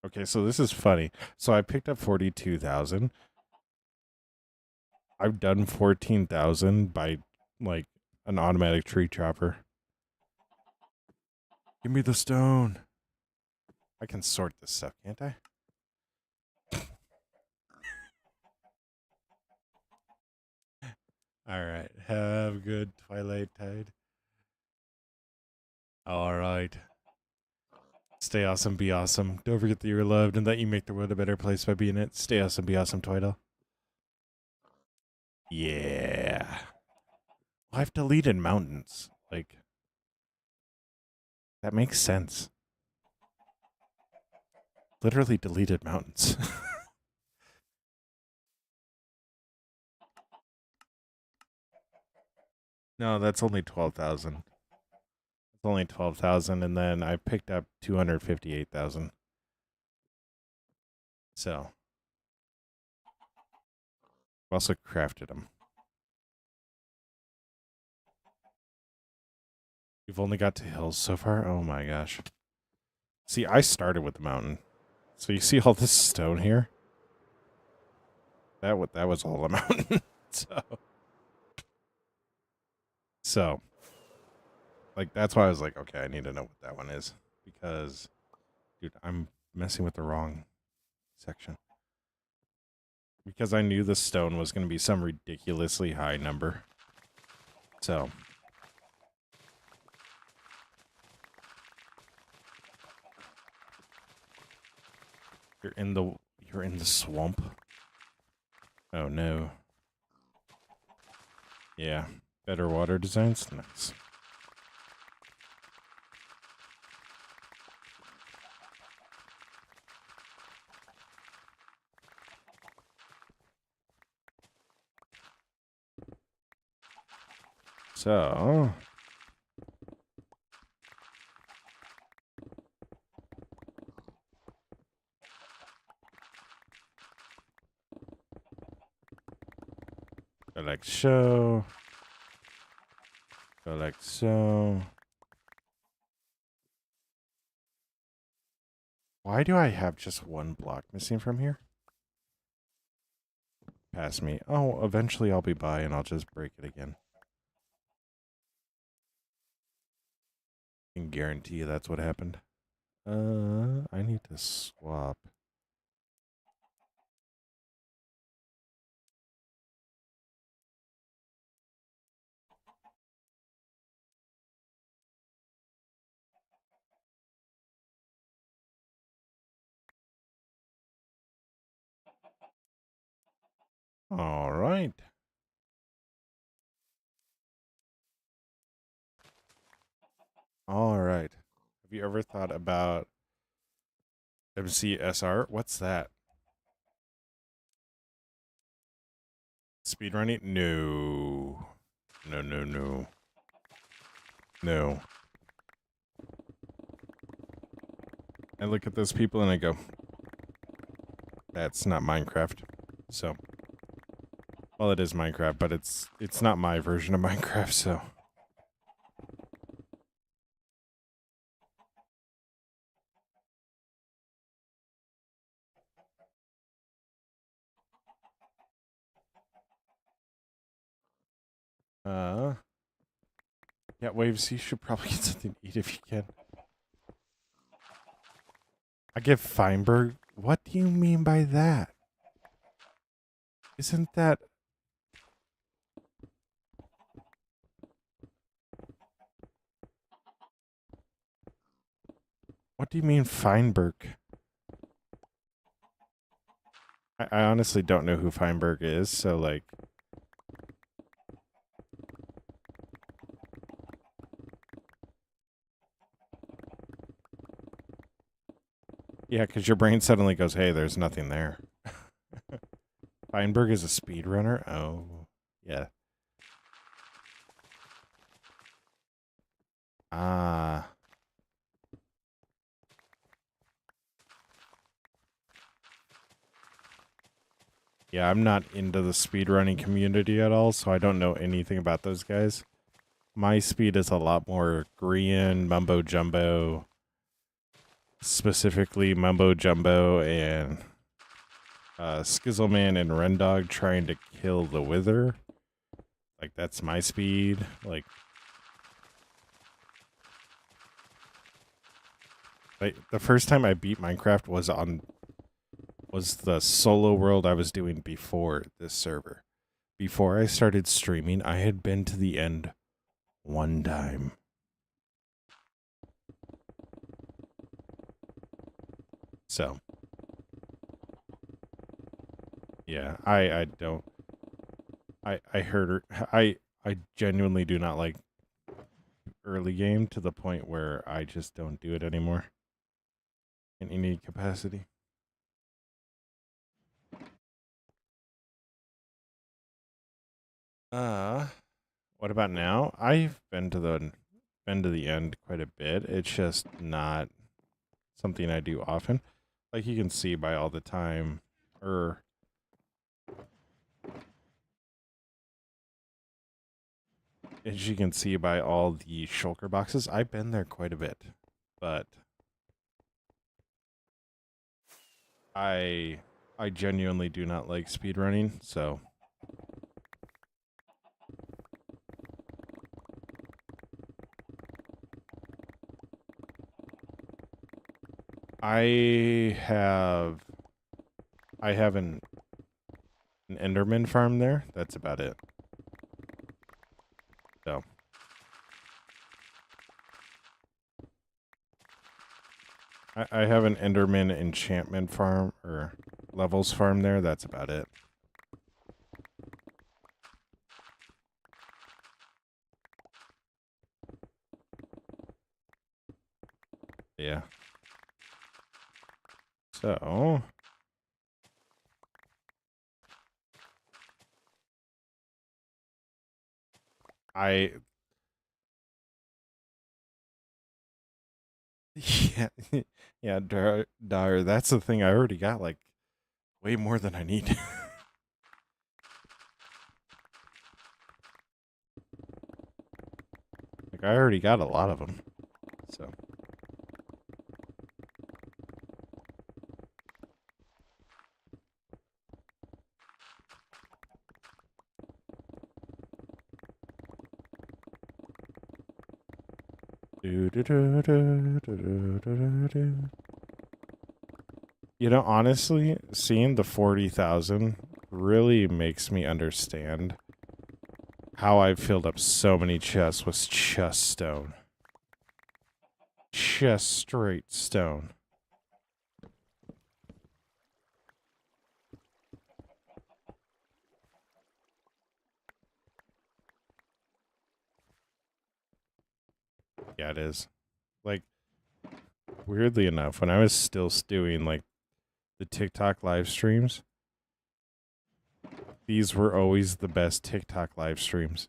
Okay, so this is funny. So I picked up 42,000. I've done 14,000 by like an automatic tree chopper. Give me the stone. I can sort this stuff, can't I? All right. Have good twilight tide. All right. Stay awesome, be awesome. Don't forget that you're loved and that you make the world a better place by being it. Stay awesome, be awesome, Twiddle. Yeah. I've deleted mountains. Like, that makes sense. Literally deleted mountains. No, that's only 12,000. It's only 12,000, and then I picked up 258,000. So, I've also crafted them. You've only got to hills so far? Oh my gosh. See, I started with the mountain. So you see all this stone here? That was all a mountain. So like that's why I was like, okay, I need to know what that one is because dude, I'm messing with the wrong section. Because I knew the stone was going to be some ridiculously high number. So, you're in the swamp. Oh no. Yeah. Better water designs? Nice. So, go like so. Go like so. Why do I have just one block missing from here? Pass me. Oh, eventually I'll be by and I'll just break it again. I can guarantee you that's what happened. I need to swap. All right. All right. Have you ever thought about MCSR? What's that? Speedrunning? No. No, no, no. No. I look at those people and I go, that's not Minecraft. So, well, it is Minecraft, but it's not my version of Minecraft, so. Yeah, Waves, you should probably get something to eat if you can. I give Feinberg. What do you mean by that? Isn't that... What do you mean Feinberg? I honestly don't know who Feinberg is, so like... Yeah, because your brain suddenly goes, hey, there's nothing there. Feinberg is a speedrunner? Oh, yeah. Ah. Yeah, I'm not into the speedrunning community at all, so I don't know anything about those guys. My speed is a lot more Grian, Mumbo Jumbo, specifically Mumbo Jumbo and Skizzleman and Rendog trying to kill the Wither. Like, that's my speed. Like, the first time I beat Minecraft was the solo world I was doing before this server. Before I started streaming, I had been to the end one time. So, yeah, I don't... I heard... I genuinely do not like early game to the point where I just don't do it anymore in any capacity. What about now? I've been to the end quite a bit. It's just not something I do often. Like you can see by all the time, or as you can see by all the shulker boxes, I've been there quite a bit. But I genuinely do not like speedrunning, so I have an Enderman farm there. That's about it. So I have an Enderman enchantment farm or levels farm there. That's about it. Yeah. So I yeah yeah Dar, that's the thing. I already got like way more than I need. Like I already got a lot of them. So you know, honestly, seeing the 40,000 really makes me understand how I've filled up so many chests with just stone. Just straight stone. Yeah, it is. Like, weirdly enough, when I was still doing like the TikTok live streams, these were always the best TikTok live streams.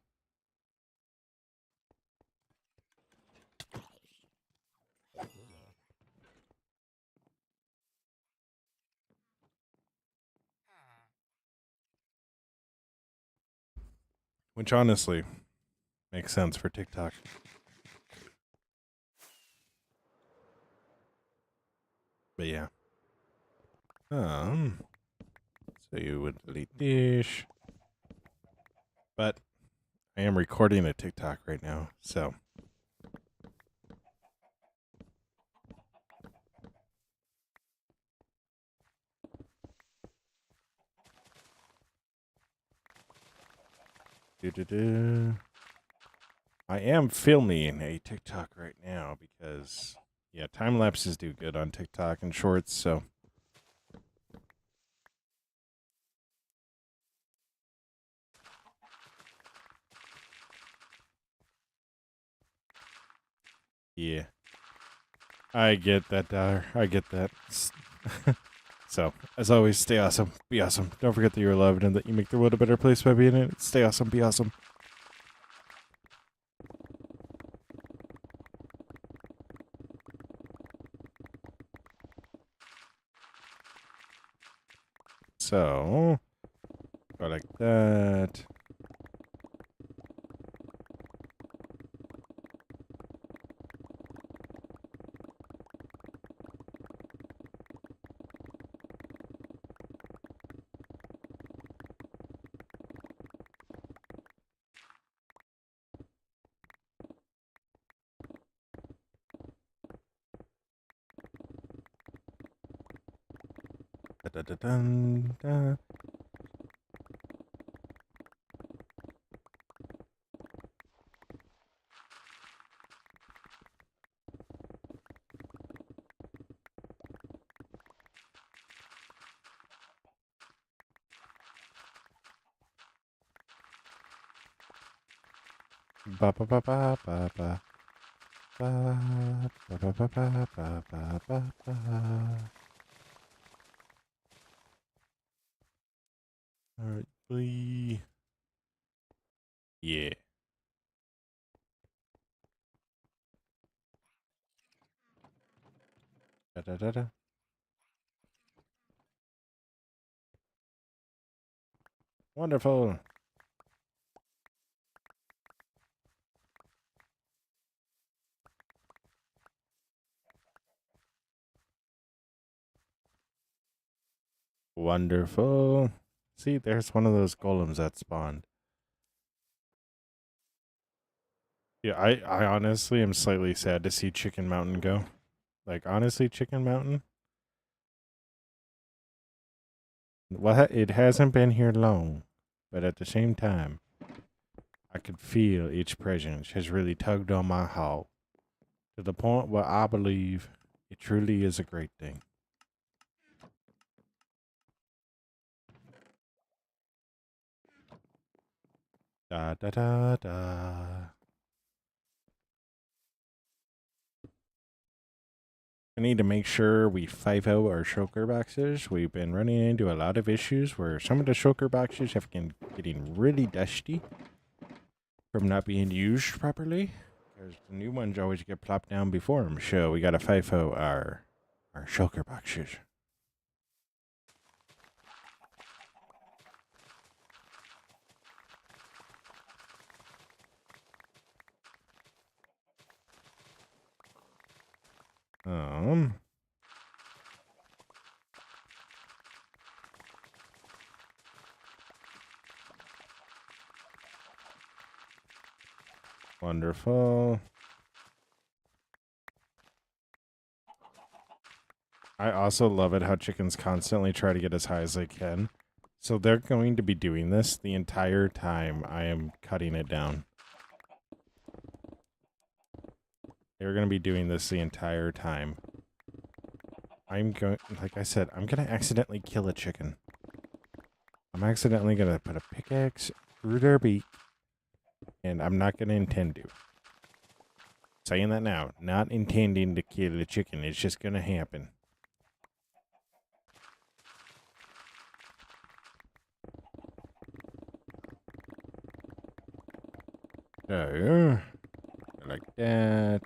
Which honestly makes sense for TikTok. But yeah. So you would delete dish. But I am recording a TikTok right now, so I am filming a TikTok right now because, yeah, time lapses do good on TikTok and shorts, so. Yeah. I get that, Dollar. I get that. So, as always, stay awesome. Be awesome. Don't forget that you're loved and that you make the world a better place by being in it. Stay awesome. Be awesome. So, go like that. Da-da-da-dun-da. Ba ba ba ba ba ba ba ba ba ba ba ba ba ba ba. All right, bye. Yeah. Da da da da. Wonderful. Wonderful. See, there's one of those golems that spawned. Yeah, I honestly am slightly sad to see Chicken Mountain go. Like, honestly, Chicken Mountain? Well, it hasn't been here long, but at the same time, I could feel its presence has really tugged on my heart to the point where I believe it truly is a great thing. Da da da da. I need to make sure we FIFO our shulker boxes. We've been running into a lot of issues where some of the shulker boxes have been getting really dusty from not being used properly. Because the new ones always get plopped down before them. So we gotta FIFO our shulker boxes. Um, Wonderful. I also love it how chickens constantly try to get as high as they can. So they're going to be doing this the entire time I am cutting it down. They're going to be doing this the entire time. I'm going, like I said, I'm going to accidentally kill a chicken. I'm accidentally going to put a pickaxe through their beak, and I'm not going to intend to. Saying that now, not intending to kill the chicken. It's just going to happen. So, like that.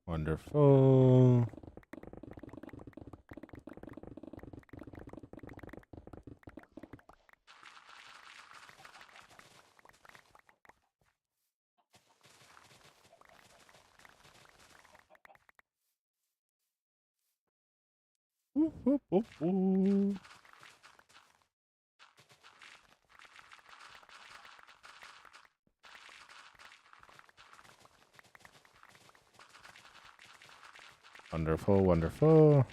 Wonderful. Ooh, ooh, ooh, ooh. Wonderful, wonderful.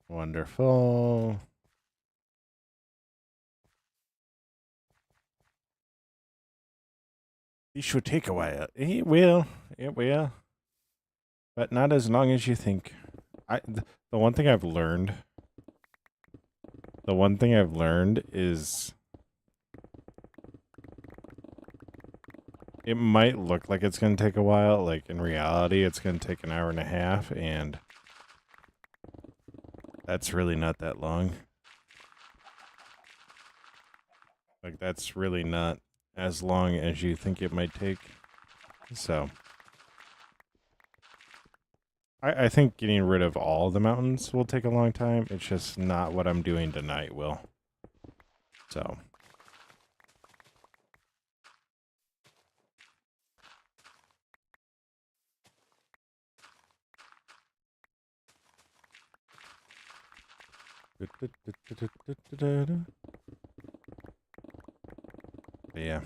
Wonderful. It should take a while. It will. It will. But not as long as you think. The one thing I've learned. The one thing I've learned is it might look like it's going to take a while. Like in reality, it's going to take an hour and a half, and that's really not that long. Like that's really not as long as you think it might take. So I think getting rid of all the mountains will take a long time. It's just not what I'm doing tonight, Will. So. Yeah.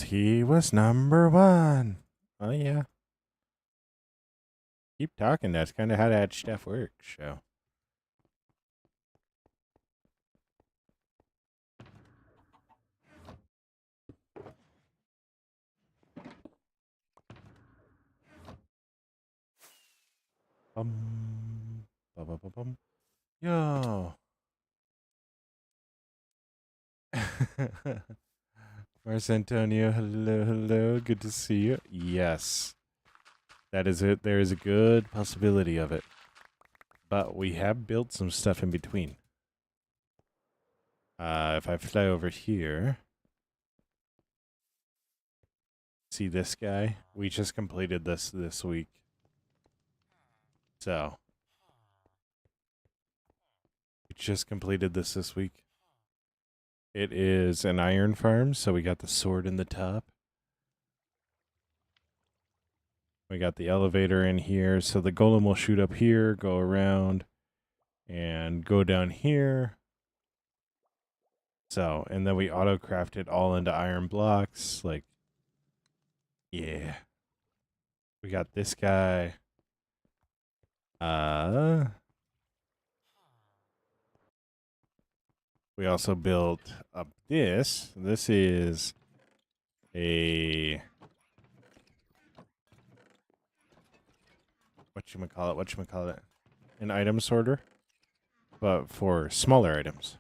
He was number one. Oh yeah. Keep talking. That's kind of how that stuff works. So. Bum, bum, bum, bum, bum. Yo. Mars Antonio, hello, hello. Good to see you. Yes. That is it. There is a good possibility of it. But we have built some stuff in between. If I fly over here, see this guy? We just completed this week. So, we just completed this week. It is an iron farm, so we got the sword in the top. We got the elevator in here, so the golem will shoot up here, go around, and go down here. So, and then we auto-craft it all into iron blocks. Like, yeah. We got this guy. We also built up this. This is a... Whatchamacallit? An item sorter, but for smaller items.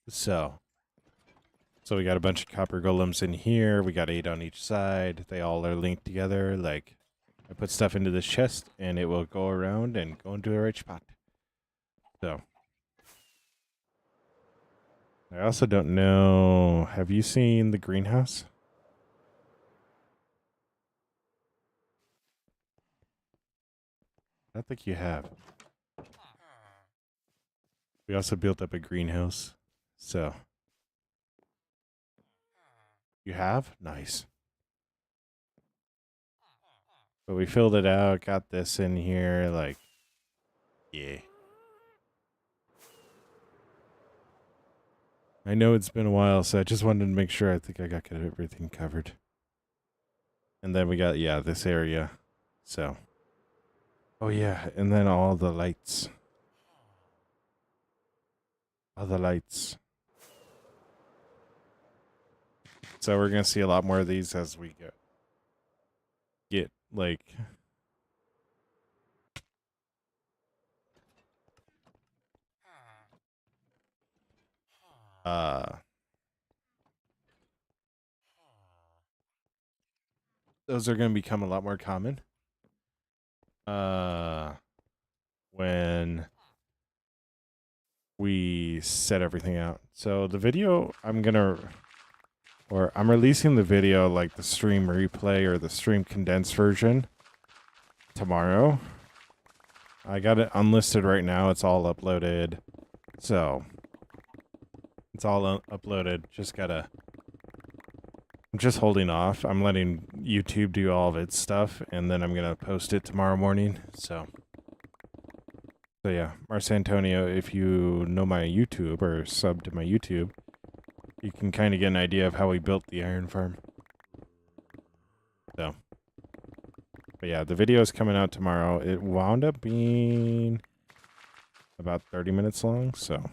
So we got a bunch of copper golems in here. We got 8 on each side. They all are linked together. Like, I put stuff into this chest, and it will go around and go into the right spot. So, I also don't know. Have you seen the greenhouse? I don't think you have. We also built up a greenhouse. So, you have? Nice. But we filled it out, got this in here, like, yeah. I know it's been a while, so I just wanted to make sure. I think I got everything covered. And then we got, yeah, this area. So. Oh, yeah, and then all the lights. All the lights. So we're gonna see a lot more of these as we get like those are gonna become a lot more common. When we set everything out. So the video I'm releasing the video, like the stream replay or the stream condensed version, tomorrow. I got it unlisted right now. It's all uploaded. So it's all uploaded. I'm just holding off. I'm letting YouTube do all of its stuff, and then I'm going to post it tomorrow morning. So yeah, Mars Antonio, if you know my YouTube or sub to my YouTube, you can kind of get an idea of how we built the iron farm. So, but yeah, the video is coming out tomorrow. It wound up being about 30 minutes long, so.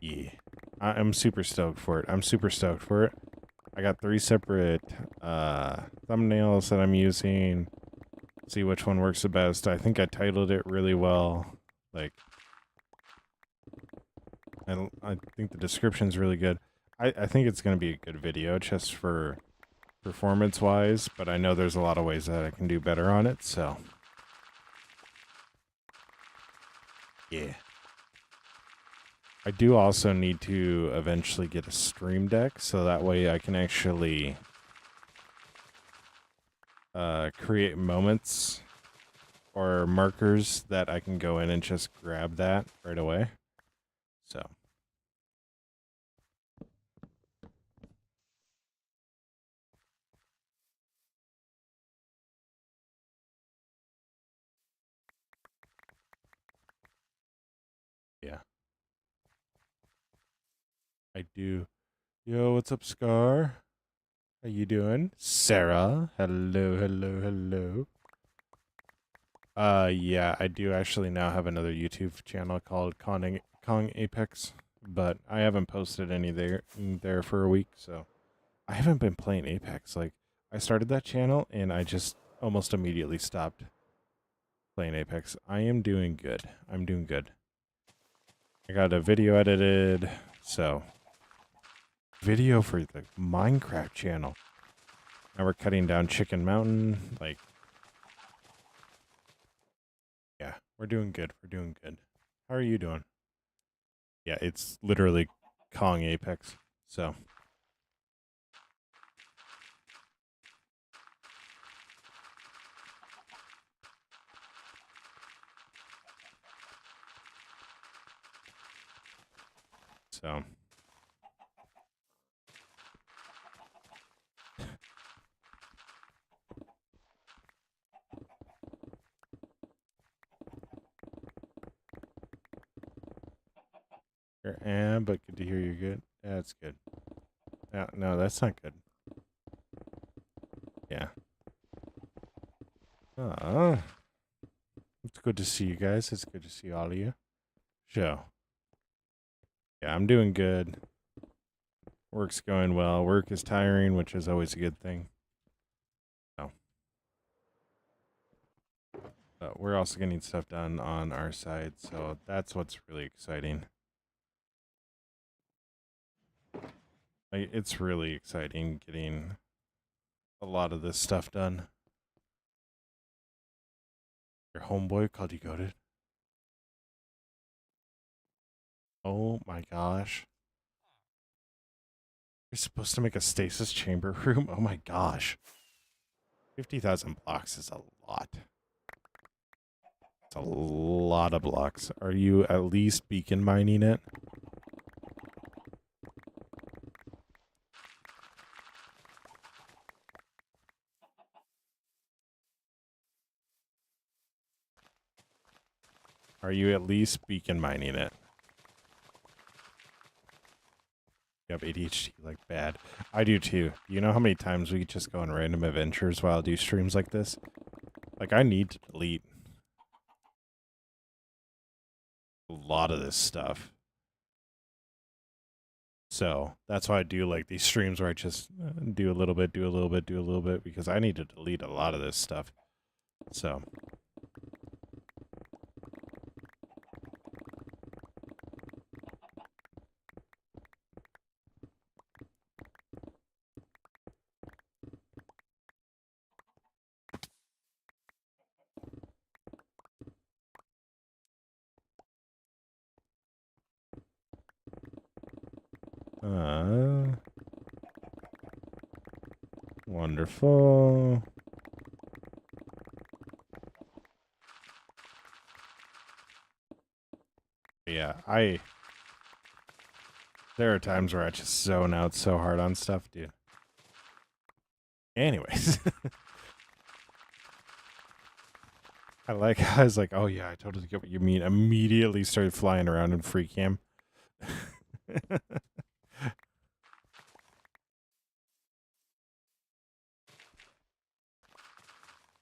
Yeah, I'm super stoked for it. I got 3 separate thumbnails that I'm using. See which one works the best. I think I titled it really well. Like, I think the description's really good. I think it's going to be a good video just for performance-wise, but I know there's a lot of ways that I can do better on it, so. Yeah. I do also need to eventually get a stream deck, so that way I can actually create moments or markers that I can go in and just grab that right away. So. Yeah. I do. Yo, what's up, Scar? How you doing? Sarah. Hello, hello, hello. Yeah, I do actually now have another YouTube channel called Kong Apex, but I haven't posted any there for a week, so I haven't been playing Apex. Like, I started that channel and I just almost immediately stopped playing Apex. I am doing good. I'm doing good. I got a video edited, so video for the Minecraft channel. Now we're cutting down Chicken Mountain. Like, yeah, we're doing good. We're doing good. How are you doing? Yeah, it's literally Kong Apex. So. So. But good to hear you're good. Yeah, that's good. No, that's not good. Yeah. It's good to see you guys. It's good to see all of you. So. Yeah, I'm doing good. Work's going well. Work is tiring, which is always a good thing. So. But we're also getting stuff done on our side, so that's what's really exciting. Like, it's really exciting getting a lot of this stuff done. Your homeboy called you goated? Oh my gosh. You're supposed to make a stasis chamber room? Oh my gosh. 50,000 blocks is a lot. It's a lot of blocks. Are you at least beacon mining it? Are you at least beacon mining it? You have ADHD like bad. I do too. You know how many times we just go on random adventures while I do streams like this? Like, I need to delete a lot of this stuff. So that's why I do like these streams where I just do a little bit, do a little bit, do a little bit, because I need to delete a lot of this stuff. So. Wonderful. Yeah, there are times where I just zone out so hard on stuff, dude. Anyways. I was like, oh yeah, I totally get what you mean. Immediately started flying around in free cam.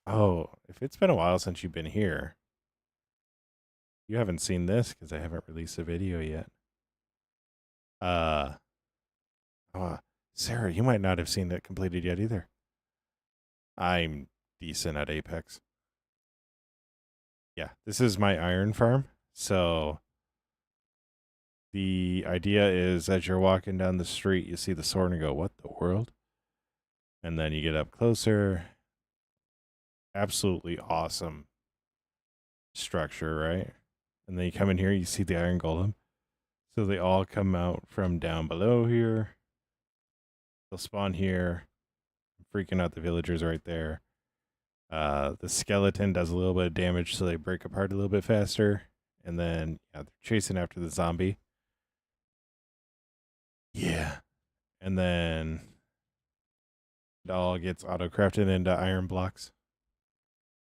Oh, if it's been a while since you've been here, you haven't seen this because I haven't released a video yet. Sarah, you might not have seen it completed yet either. I'm decent at Apex. Yeah, this is my iron farm. So the idea is as you're walking down the street, you see the sword and go, what the world? And then you get up closer. Absolutely awesome structure, right? And then you come in here, you see the iron golem. So they all come out from down below here. They'll spawn here. Freaking out the villagers right there. The skeleton does a little bit of damage, so they break apart a little bit faster. And then they're chasing after the zombie. Yeah. And then it all gets auto-crafted into iron blocks.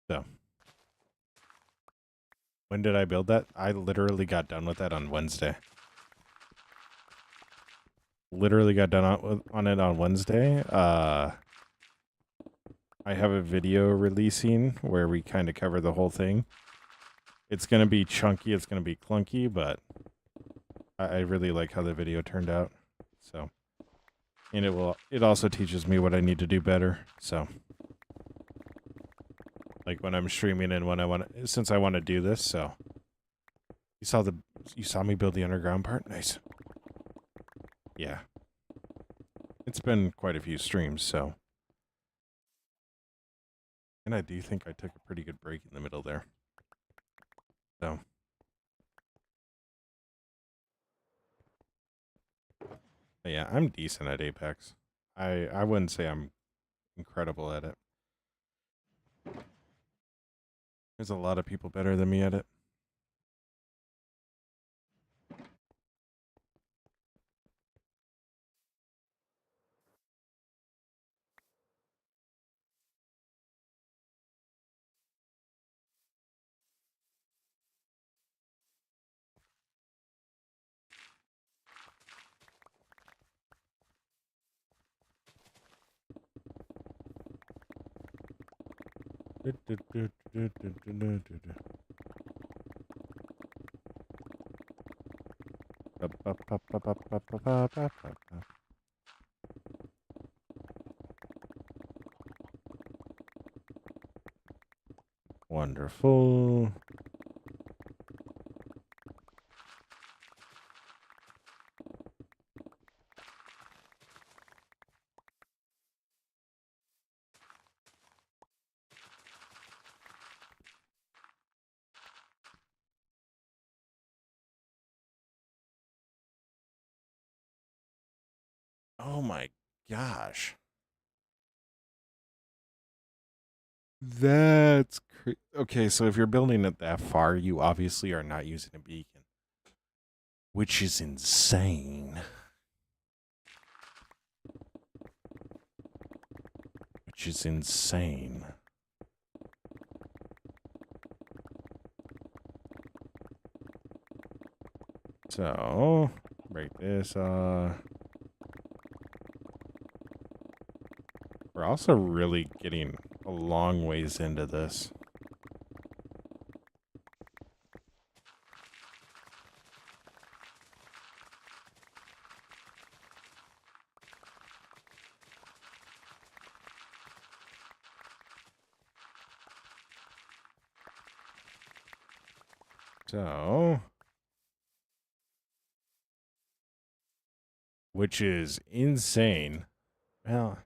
So. When did I build that? I literally got done with that on Wednesday. Literally got done on it on Wednesday. I have a video releasing where we kind of cover the whole thing. It's going to be chunky. It's going to be clunky, but I really like how the video turned out. So, and it also teaches me what I need to do better. So, like when I'm streaming and since I want to do this. So, you saw me build the underground part. Nice. Yeah. It's been quite a few streams, so. And I do think I took a pretty good break in the middle there. So. But yeah, I'm decent at Apex. I wouldn't say I'm incredible at it. There's a lot of people better than me at it. Wonderful. Oh my gosh. That's okay, so if you're building it that far, you obviously are not using a beacon, which is insane. Which is insane. So, break this off. also really getting a long ways into this. So, which is insane. Well,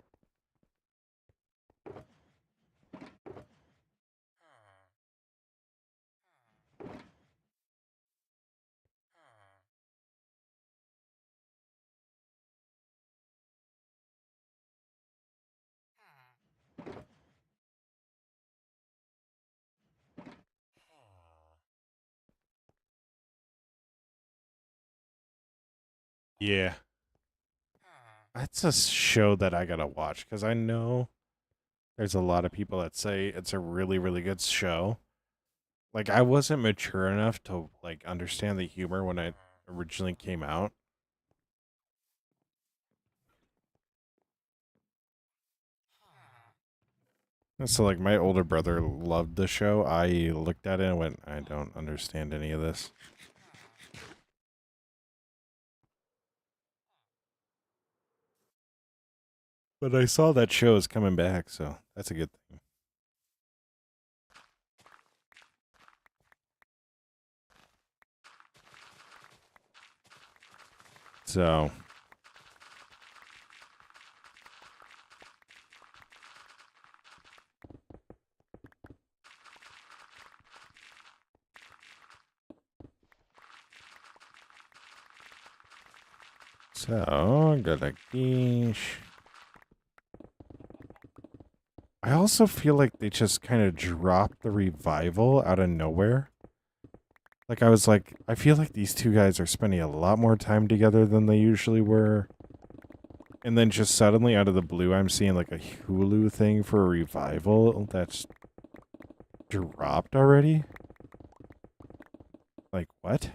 yeah. That's a show that I gotta watch because I know there's a lot of people that say it's a really, really good show. Like, I wasn't mature enough to, like, understand the humor when it originally came out. And so, like, my older brother loved the show. I looked at it and went, I don't understand any of this. But I saw that show is coming back, so that's a good thing. So, good like geesh. I also feel like they just kind of dropped the revival out of nowhere. Like, I was like, I feel like these two guys are spending a lot more time together than they usually were. And then just suddenly out of the blue, I'm seeing like a Hulu thing for a revival that's dropped already. Like, what?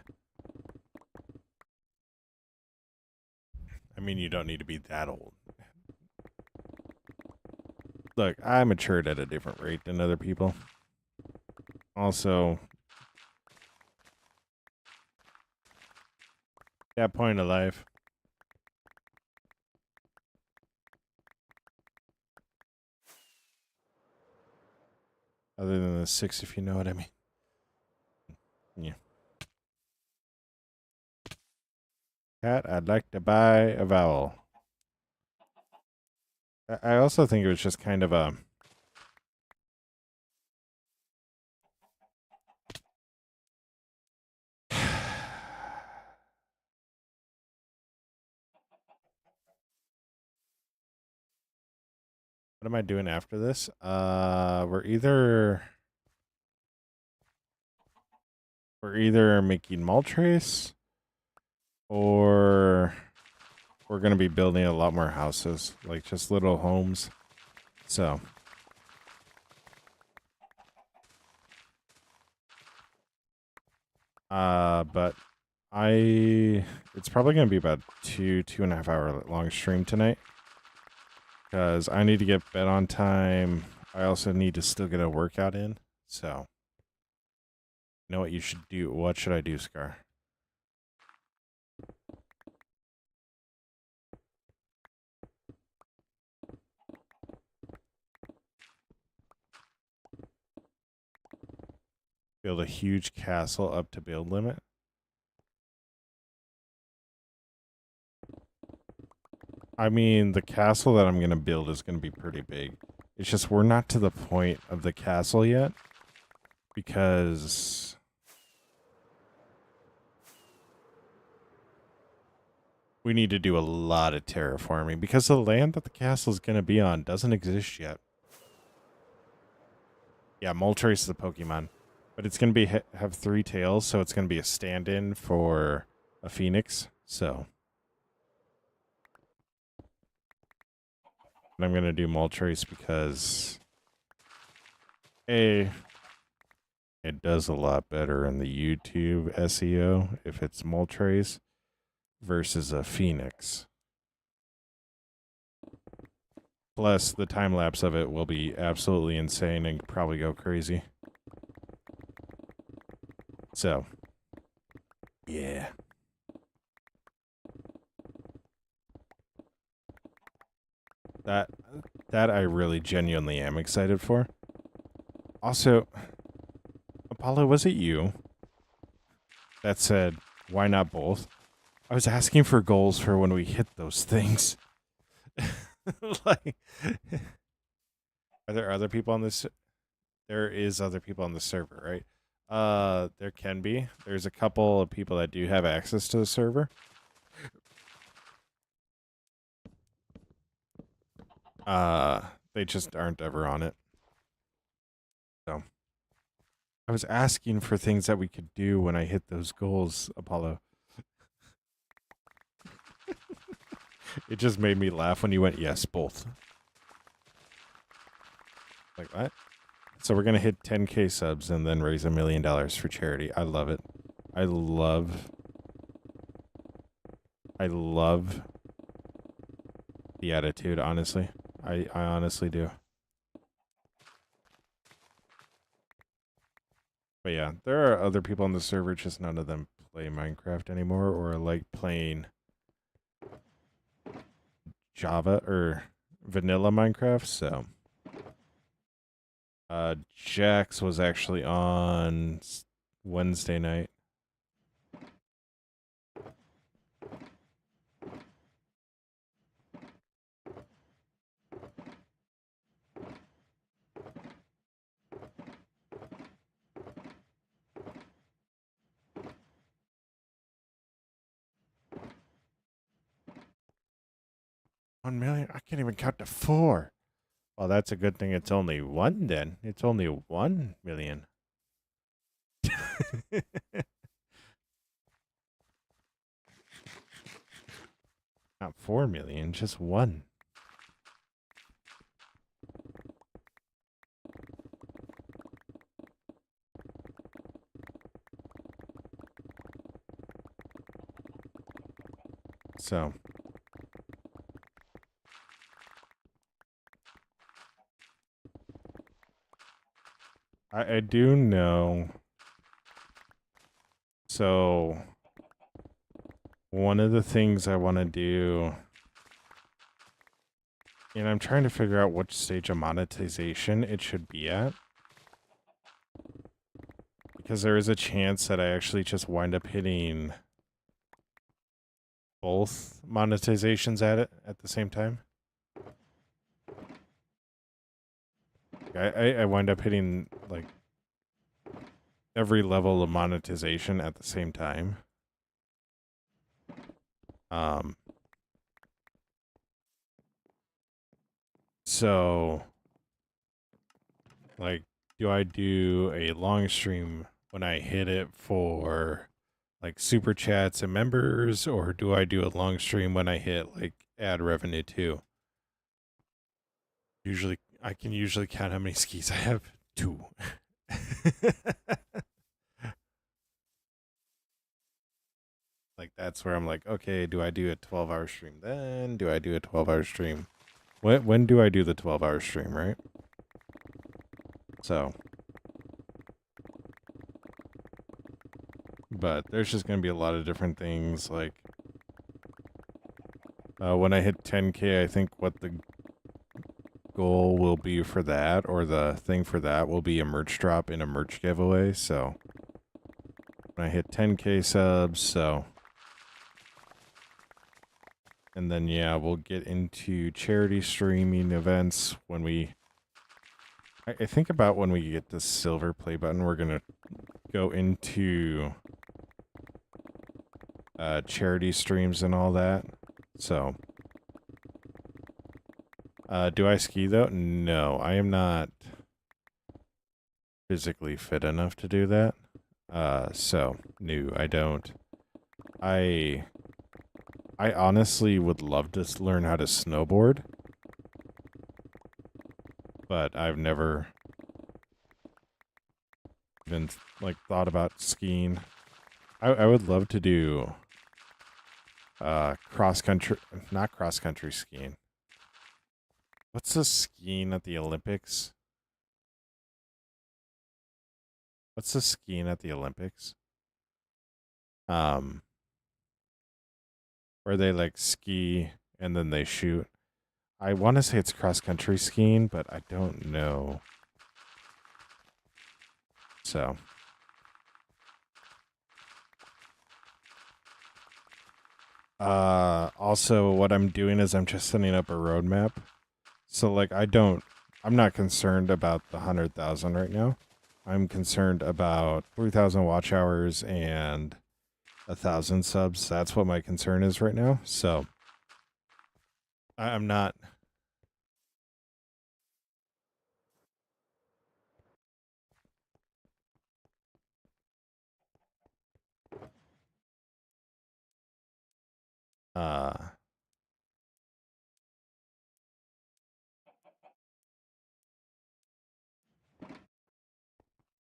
I mean, you don't need to be that old. Look, I matured at a different rate than other people. Also, that point of life. Other than the 6, if you know what I mean. Yeah. Cat, I'd like to buy a vowel. I also think it was just kind of a... What am I doing after this? We're either making Maltrace or we're going to be building a lot more houses, like just little homes. So, but it's probably going to be about 2.5 hour long stream tonight because I need to get bed on time. I also need to still get a workout in. So, you know what you should do? What should I do, Scar? Build a huge castle up to build limit. I mean, the castle that I'm going to build is going to be pretty big. It's just we're not to the point of the castle yet because we need to do a lot of terraforming because the land that the castle is going to be on doesn't exist yet. Yeah, Moltres is a Pokemon, but it's going to be have 3 tails, so it's going to be a stand-in for a Phoenix. So, I'm going to do Moltres because it does a lot better in the YouTube SEO if it's Moltres versus a Phoenix. Plus, the time lapse of it will be absolutely insane and probably go crazy. So, yeah. That that I really genuinely am excited for. Also, Apollo, was it you that said, why not both? I was asking for goals for when we hit those things. Like, are there other people on this? There is other people on the server, right? There can be. There's a couple of people that do have access to the server. They just aren't ever on it. So, I was asking for things that we could do when I hit those goals, Apollo. It just made me laugh when you went, yes, both. Like, what? So we're going to hit 10K subs and then raise $1 million for charity. I love it. I love the attitude, honestly. I honestly do. But yeah, there are other people on the server, just none of them play Minecraft anymore or like playing Java or vanilla Minecraft, so Jax was actually on Wednesday night. $1 million? I can't even count to 4. Well, that's a good thing it's only 1 then. It's only 1 million. Not 4 million, just 1. So, I do know. So, one of the things I want to do, and I'm trying to figure out which stage of monetization it should be at. Because there is a chance that I actually just wind up hitting both monetizations at the same time. I wind up hitting like every level of monetization at the same time. So like, do I do a long stream when I hit it for like super chats and members, or do I do a long stream when I hit like ad revenue too? Usually, I can usually count how many skis I have. 2. Like, that's where I'm like, okay, do I do a 12-hour stream then? Do I do a 12-hour stream? When do I do the 12-hour stream, right? So, but there's just going to be a lot of different things. Like, when I hit 10K, I think what the goal will be for that, or the thing for that, will be a merch drop in a merch giveaway. So, when I hit 10K subs, so... And then, yeah, we'll get into charity streaming events when we... I think about when we get the silver play button, we're going to go into charity streams and all that. So, do I ski, though? No, I am not physically fit enough to do that. So, no, I don't. I honestly would love to learn how to snowboard, but I've never even like thought about skiing. I would love to do not cross country skiing. What's the skiing at the Olympics? What's the skiing at the Olympics? Um, where they like ski and then they shoot. I want to say it's cross country skiing, but I don't know. So, also what I'm doing is I'm just setting up a roadmap. So like I'm not concerned about the 100,000 right now. I'm concerned about 3,000 watch hours and 1,000 subs. That's what my concern is right now. So I'm not. Uh,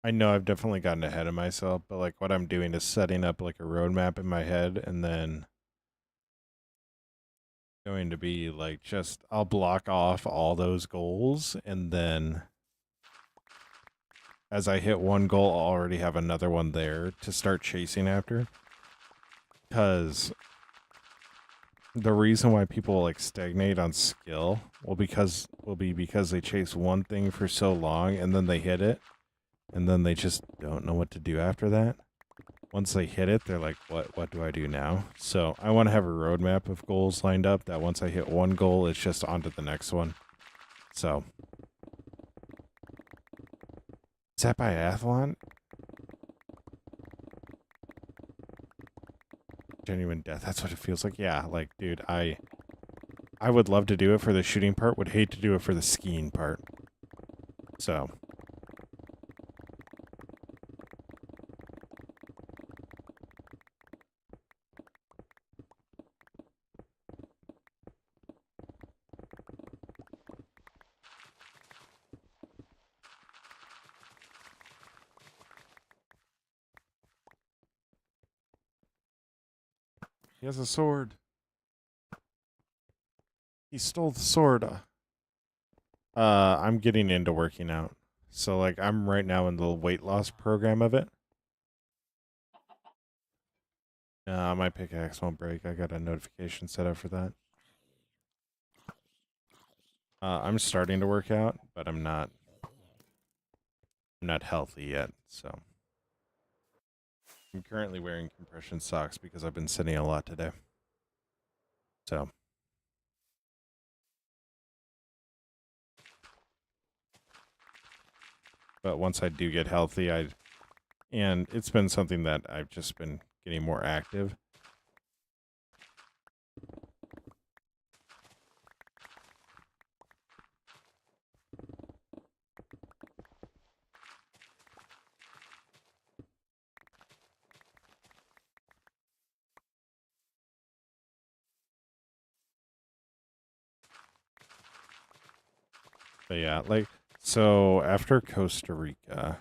I know I've definitely gotten ahead of myself, but like what I'm doing is setting up like a roadmap in my head, and then going to be like just I'll block off all those goals, and then as I hit one goal, I'll already have another one there to start chasing after. Because the reason why people like stagnate on skill will be because they chase one thing for so long and then they hit it and then they just don't know what to do after that. Once they hit it, they're like, what do I do now? So I want to have a roadmap of goals lined up that once I hit one goal, it's just on to the next one. So is that biathlon? Genuine death. That's what it feels like. Yeah, like dude, I would love to do it for the shooting part, would hate to do it for the skiing part. So he has a sword. He stole the sword. I'm getting into working out. So like I'm right now in the weight loss program of it. My pickaxe won't break. I got a notification set up for that. I'm starting to work out, but I'm not healthy yet, so I'm currently wearing compression socks because I've been sitting a lot today. So, but once I do get healthy, and it's been something that I've just been getting more active. But yeah, like so after Costa Rica,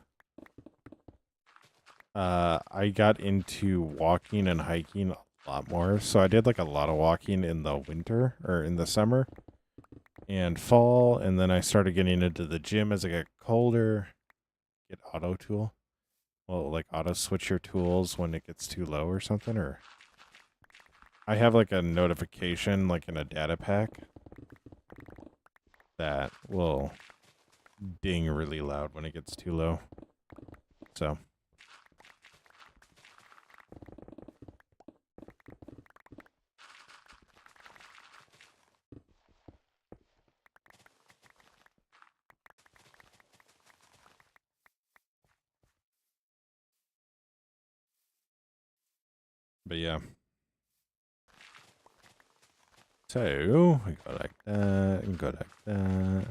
I got into walking and hiking a lot more. So I did like a lot of walking in the winter or in the summer and fall, and then I started getting into the gym as I got colder. Get auto tool. Well, like auto switch your tools when it gets too low or something, or I have like a notification like in a data pack that will ding really loud when it gets too low. So but yeah. So we go like that and go like that.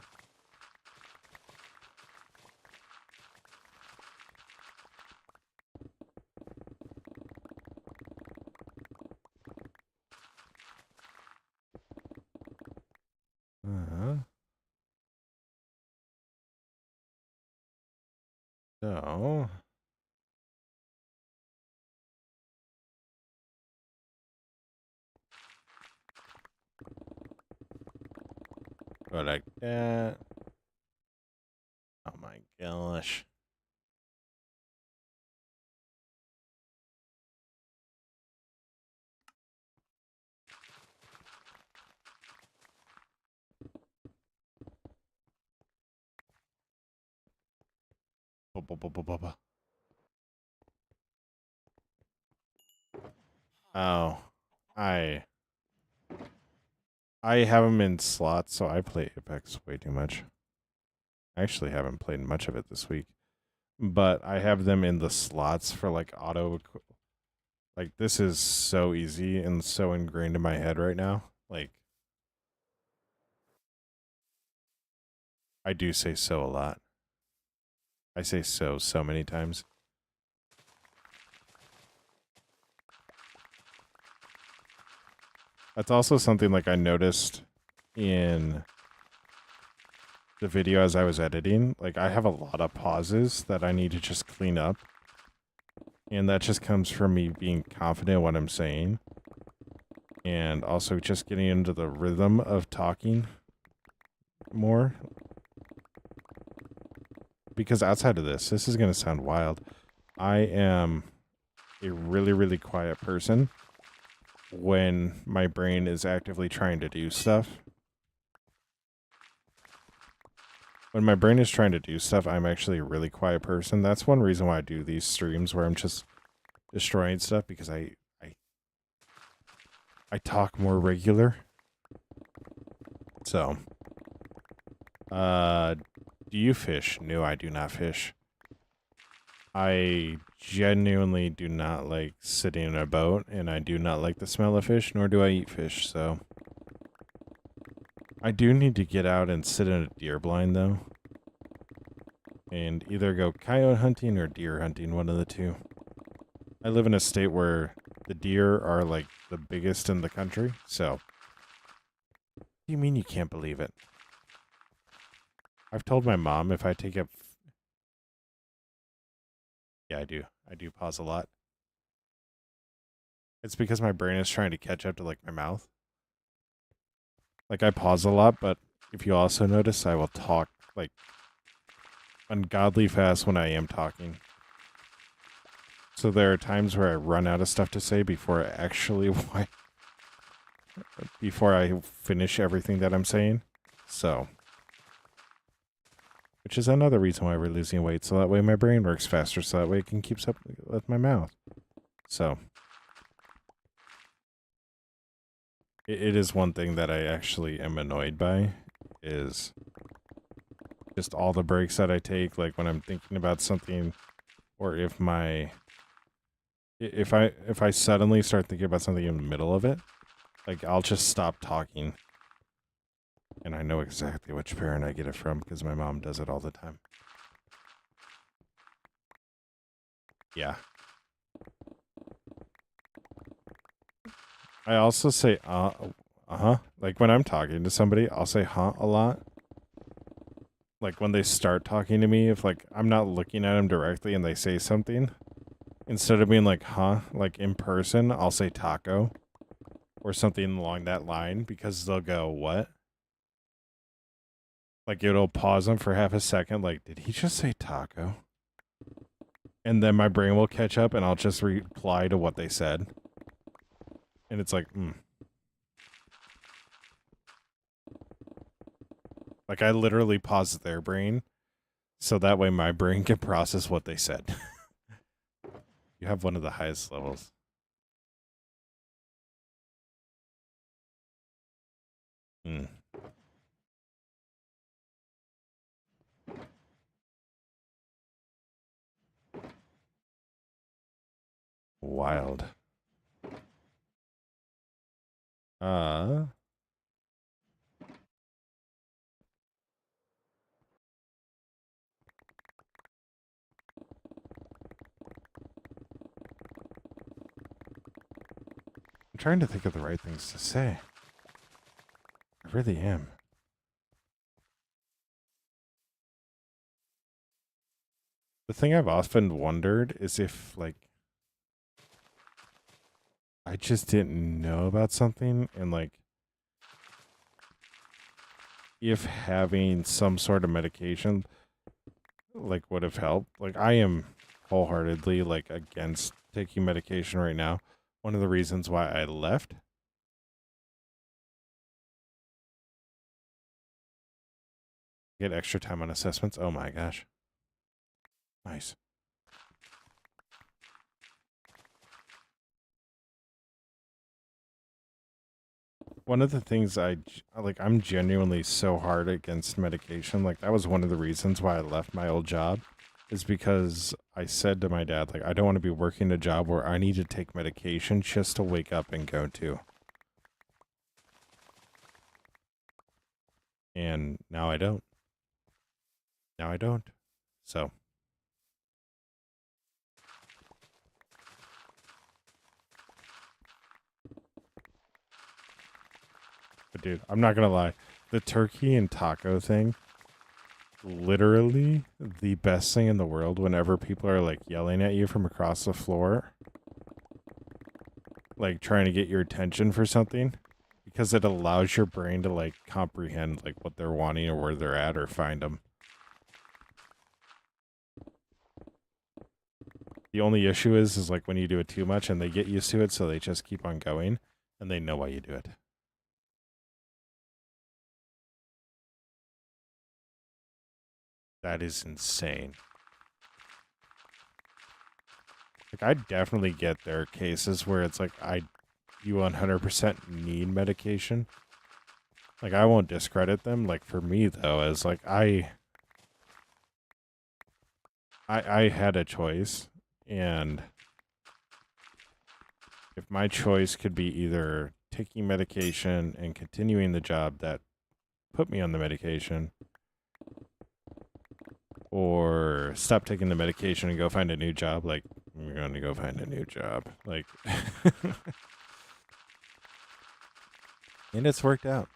Uh, so Go like that. Oh my gosh. Oh, I have them in slots, so I play Apex way too much. I actually haven't played much of it this week, but I have them in the slots for like auto. Like this is so easy and so ingrained in my head right now. Like I do say so a lot. I say so many times. That's also something like I noticed in the video as I was editing. Like I have a lot of pauses that I need to just clean up. And that just comes from me being confident in what I'm saying. And also just getting into the rhythm of talking more. Because outside of this is going to sound wild. I am a really, really quiet person when my brain is actively trying to do stuff. When my brain is trying to do stuff, I'm actually a really quiet person. That's one reason why I do these streams where I'm just destroying stuff, because I talk more regular. So, do you fish? No, I do not fish. I genuinely do not like sitting in a boat, and I do not like the smell of fish, nor do I eat fish, so. I do need to get out and sit in a deer blind, though. And either go coyote hunting or deer hunting, one of the two. I live in a state where the deer are, like, the biggest in the country, so. What do you mean you can't believe it? I've told my mom if I take a... Yeah, I do. I do pause a lot. It's because my brain is trying to catch up to, like, my mouth. Like, I pause a lot, but if you also notice, I will talk, like, ungodly fast when I am talking. So there are times where I run out of stuff to say before I finish everything that I'm saying. So, which is another reason why we're losing weight, so that way my brain works faster, so that way it can keep up with my mouth. So, it is one thing that I actually am annoyed by, is just all the breaks that I take, like when I'm thinking about something, or if I suddenly start thinking about something in the middle of it, like I'll just stop talking. And I know exactly which parent I get it from, because my mom does it all the time. Yeah. I also say, uh-huh. Like, when I'm talking to somebody, I'll say, huh, a lot. Like, when they start talking to me, if, like, I'm not looking at them directly and they say something, instead of being like, huh, like, in person, I'll say taco. Or something along that line, because they'll go, what? Like, it'll pause them for half a second, like, did he just say taco? And then my brain will catch up, and I'll just reply to what they said. And it's like, Like, I literally pause their brain, so that way my brain can process what they said. You have one of the highest levels. Hmm. Wild. I'm trying to think of the right things to say. I really am. The thing I've often wondered is if, like, I just didn't know about something, and, like, if having some sort of medication like would have helped. Like I am wholeheartedly like against taking medication right now. One of the reasons why I left. Get extra time on assessments. Oh my gosh. Nice. One of the things I'm genuinely so hard against medication. Like that was one of the reasons why I left my old job is because I said to my dad, like, I don't want to be working a job where I need to take medication just to wake up and go to. And now I don't. Now I don't. So, but dude, I'm not gonna lie. The turkey and taco thing, literally the best thing in the world whenever people are like yelling at you from across the floor, like trying to get your attention for something, because it allows your brain to like comprehend like what they're wanting or where they're at or find them. The only issue is like when you do it too much and they get used to it, so they just keep on going and they know why you do it. That is insane. Like I definitely get there are cases where it's like you 100% need medication. Like I won't discredit them. Like for me though, as like I had a choice, and if my choice could be either taking medication and continuing the job that put me on the medication, or stop taking the medication and go find a new job, like I'm going to go find a new job. Like and it's worked out.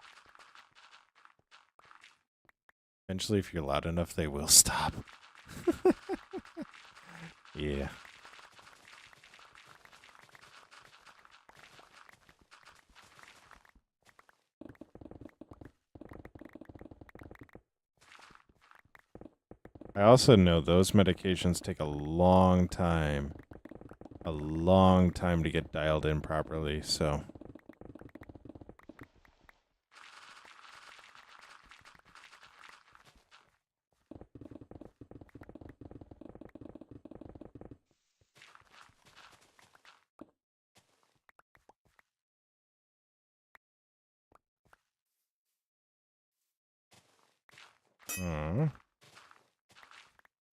Eventually, if you're loud enough, they will stop. Yeah. I also know those medications take a long time to get dialed in properly, so.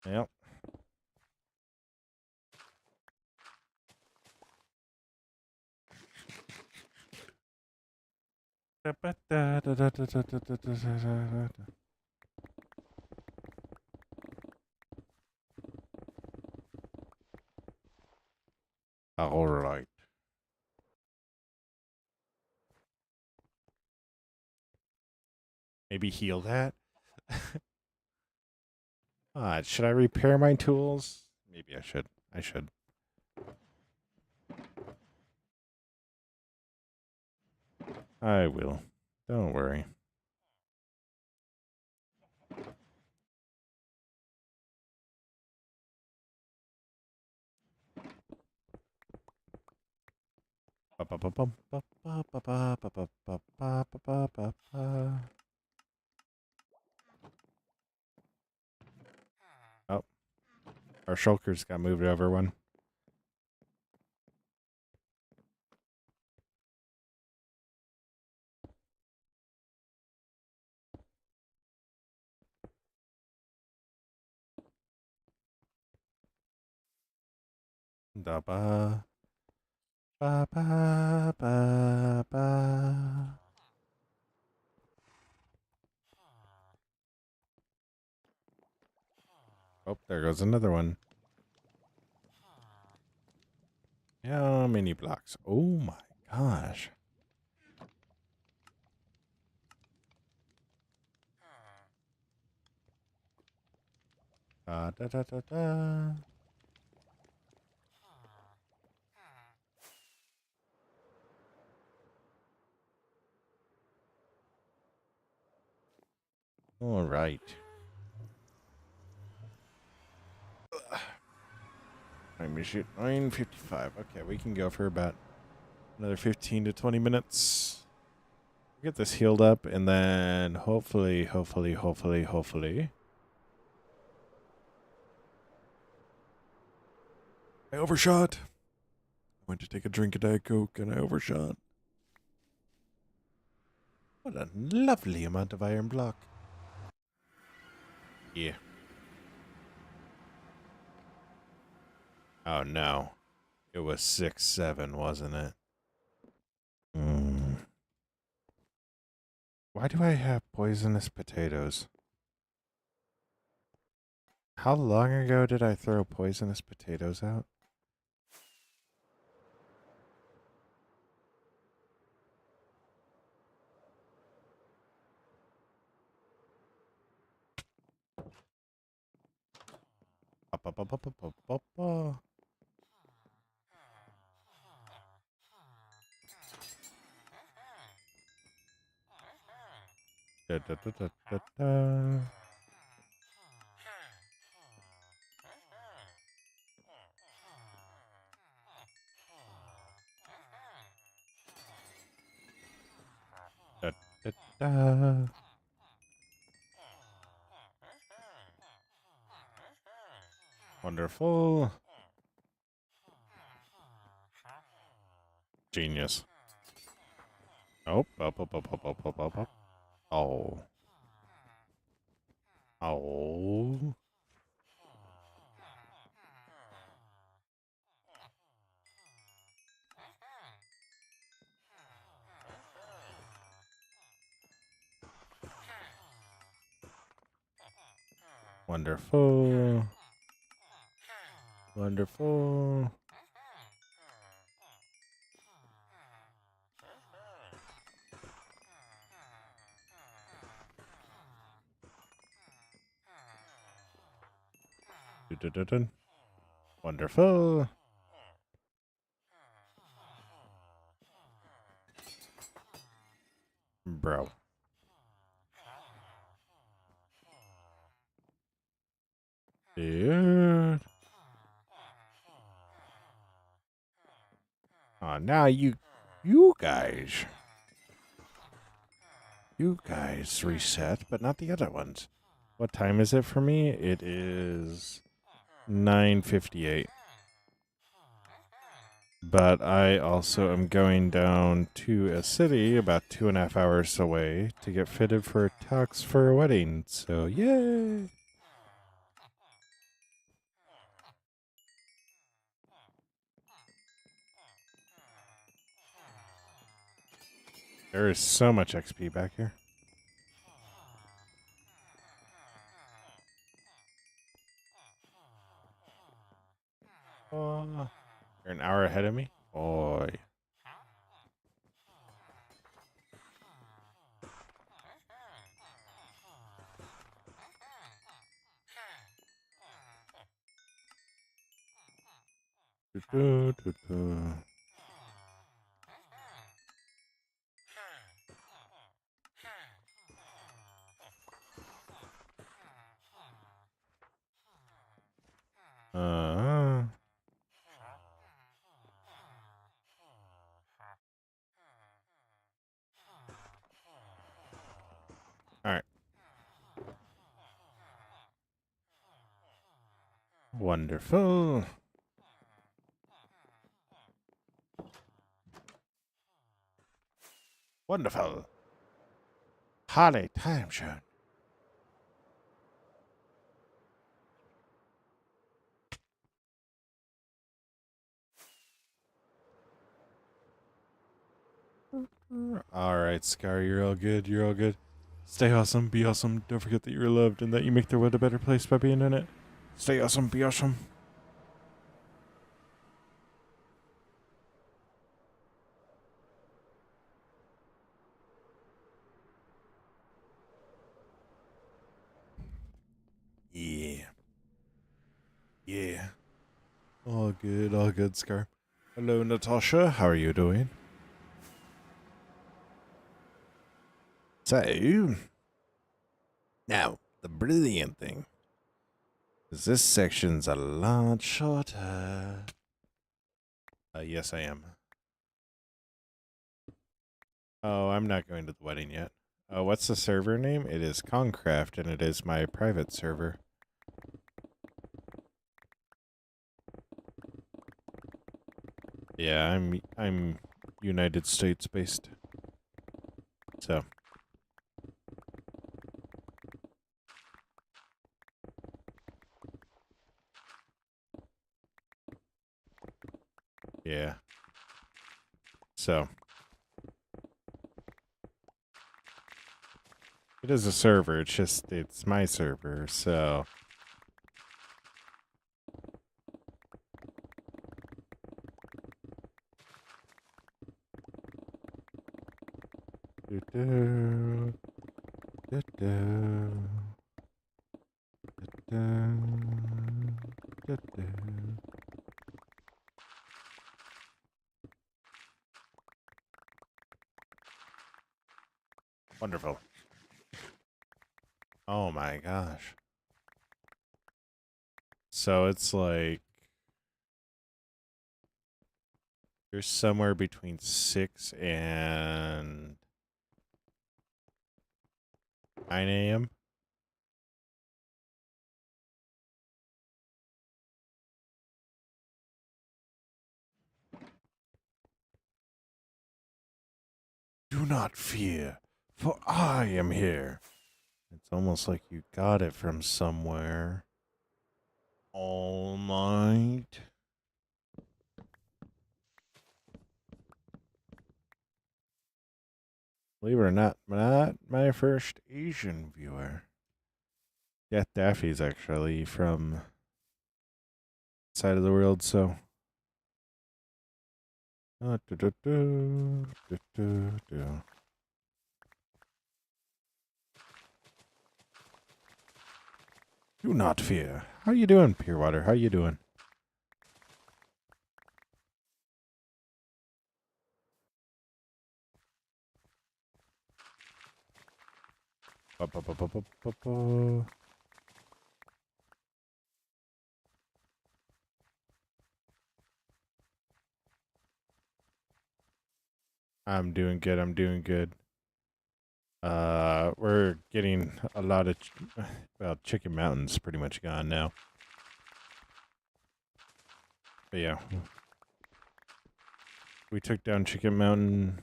Yep. All right. Maybe heal that? Should I repair my tools? Maybe I should. I should. I will. Don't worry. Oh, our shulkers got moved over one. Da ba ba ba ba ba. Oh, there goes another one. How many blocks? Oh my gosh. Da da da da da. All right. Time is it 9:55. Okay, we can go for about another 15 to 20 minutes. Get this healed up, and then hopefully. I overshot. I went to take a drink of Diet Coke, and I overshot. What a lovely amount of iron block. Yeah. Oh, no. It was 6-7, wasn't it? Why do I have poisonous potatoes? How long ago did I throw poisonous potatoes out? Da, da, da, da, da, da. Da, da, da. Wonderful. Genius. Oh, up, up, up, up, up, up, up, up. Oh. Oh. Wonderful. Wonderful. Dun-dun-dun-dun. Wonderful. Bro. Dude. Oh, now you guys. You guys reset, but not the other ones. What time is it for me? It is 9:58. But I also am going down to a city about 2.5 hours away to get fitted for a tux for a wedding. So, yay! There is so much XP back here. Oh, you're an hour ahead of me? Boy. Do-do-do-do. Uh, Alright. Wonderful. Wonderful. Harley time show. Alright, Scar, you're all good. You're all good. Stay awesome. Be awesome. Don't forget that you're loved and that you make the world a better place by being in it. Stay awesome. Be awesome. Yeah. Yeah. All good, Scar. Hello, Natasha. How are you doing? So, Now, the brilliant thing is this section's a lot shorter. Yes, I am. Oh, I'm not going to the wedding yet. What's the server name? It is Kraft, and it is my private server. Yeah, I'm United States based. So. Yeah. So. It is a server, it's my server, so. Do-do. Do-do. Do-do. Do-do. Wonderful. Oh my gosh. So it's like you're somewhere between 6 and 9 a.m. Do not fear, for I am here. It's almost like you got it from somewhere. All night. Believe it or not my first Asian viewer. Yeah, Daffy's actually from side of the world, so. Do not fear. How you doing, Purewater? How you doing? I'm doing good. I'm doing good. We're getting a lot of, well, Chicken Mountain's pretty much gone now. But yeah, we took down Chicken Mountain.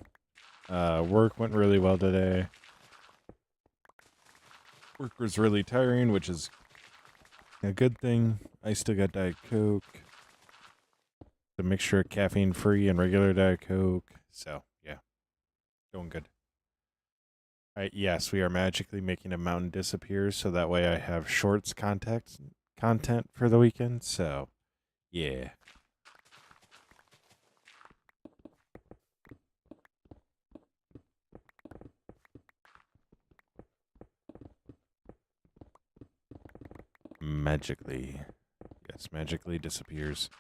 Work went really well today. Work was really tiring, which is a good thing. I still got Diet Coke. The mixture of caffeine free and regular Diet Coke. So, yeah, going good. Yes, we are magically making a mountain disappear so that way I have shorts content for the weekend. So, yeah. Magically. Yes, magically disappears.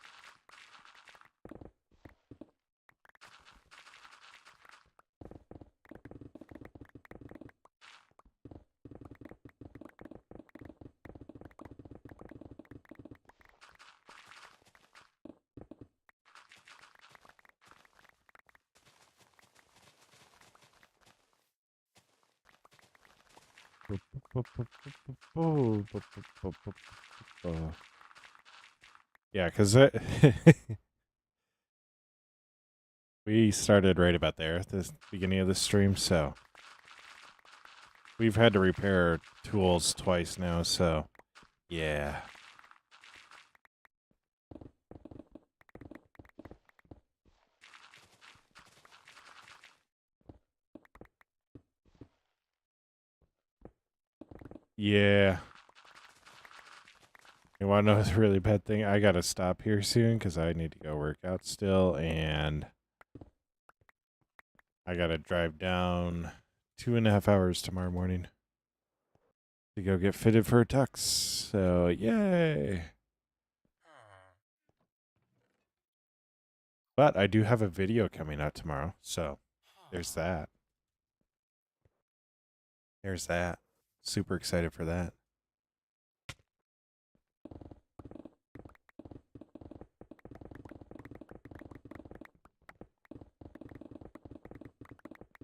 Yeah, because we started right about there at the beginning of the stream, so we've had to repair tools twice now, so yeah. Yeah. You want to know what's a really bad thing? I got to stop here soon because I need to go work out still, and I got to drive down 2.5 hours tomorrow morning to go get fitted for a tux. So, yay. But I do have a video coming out tomorrow, so there's that. There's that. Super excited for that.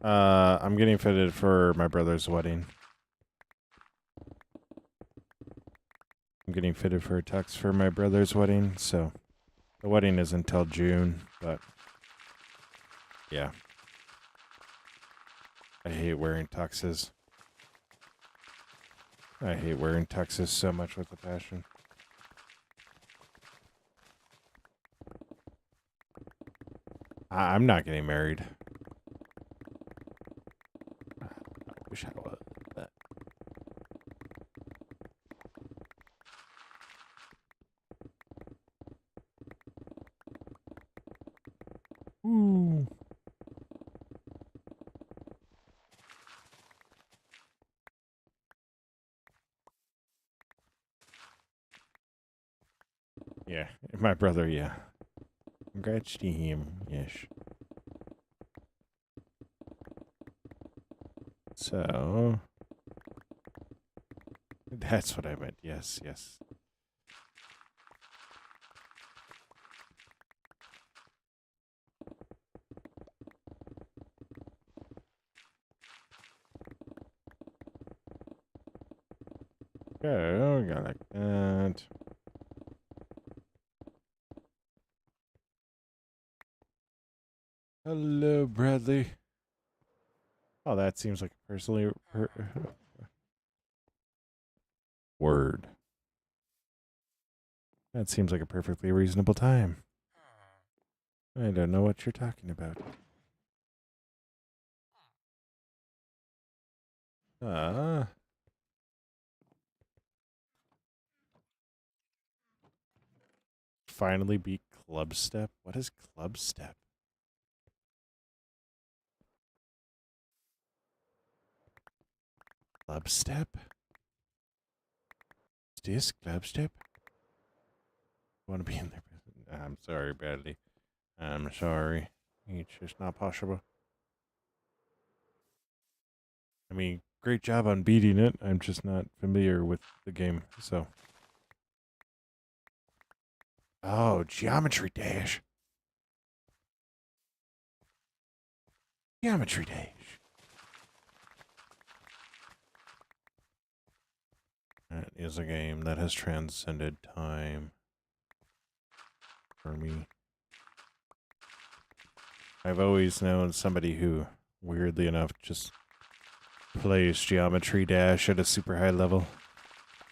I'm getting fitted for my brother's wedding. I'm getting fitted for a tux for my brother's wedding, so the wedding is until June, but yeah. I hate wearing tuxes. I hate wearing tuxes so much with a passion. I'm not getting married. I wish I was. But ooh. Yeah, my brother, yeah. Congrats to him, yes. So, that's what I meant. Yes, yes. Okay, go like that. Hello, Bradley. Oh, that seems like a personally word. That seems like a perfectly reasonable time. I don't know what you're talking about. Finally beat Club Step. What is Club Step? Club Step? Is this Club Step? Want to be in there? I'm sorry, Bradley. I'm sorry. It's just not possible. I mean, great job on beating it. I'm just not familiar with the game, so. Oh, Geometry Dash. Geometry Dash. That is a game that has transcended time for me. I've always known somebody who, weirdly enough, just plays Geometry Dash at a super high level.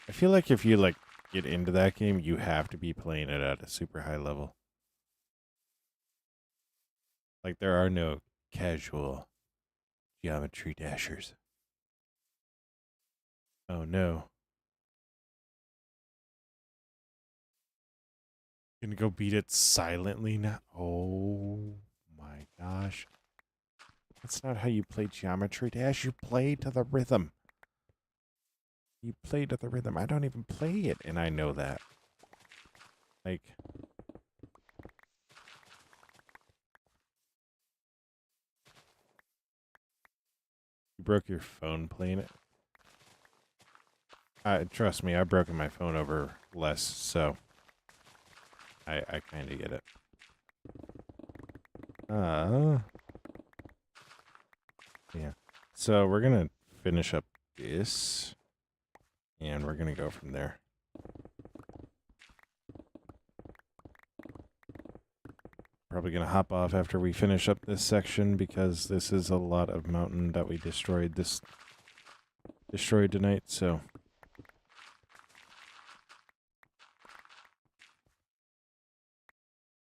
I feel like if you, like, get into that game, you have to be playing it at a super high level. Like, there are no casual Geometry Dashers. Oh, no. Gonna go beat it silently now? Oh, my gosh. That's not how you play Geometry Dash. You play to the rhythm. You play to the rhythm. I don't even play it, and I know that. Like, you broke your phone playing it? Trust me, I've broken my phone over less, so I kind of get it. Yeah. So we're going to finish up this, and we're going to go from there. Probably going to hop off after we finish up this section because this is a lot of mountain that we destroyed tonight, so.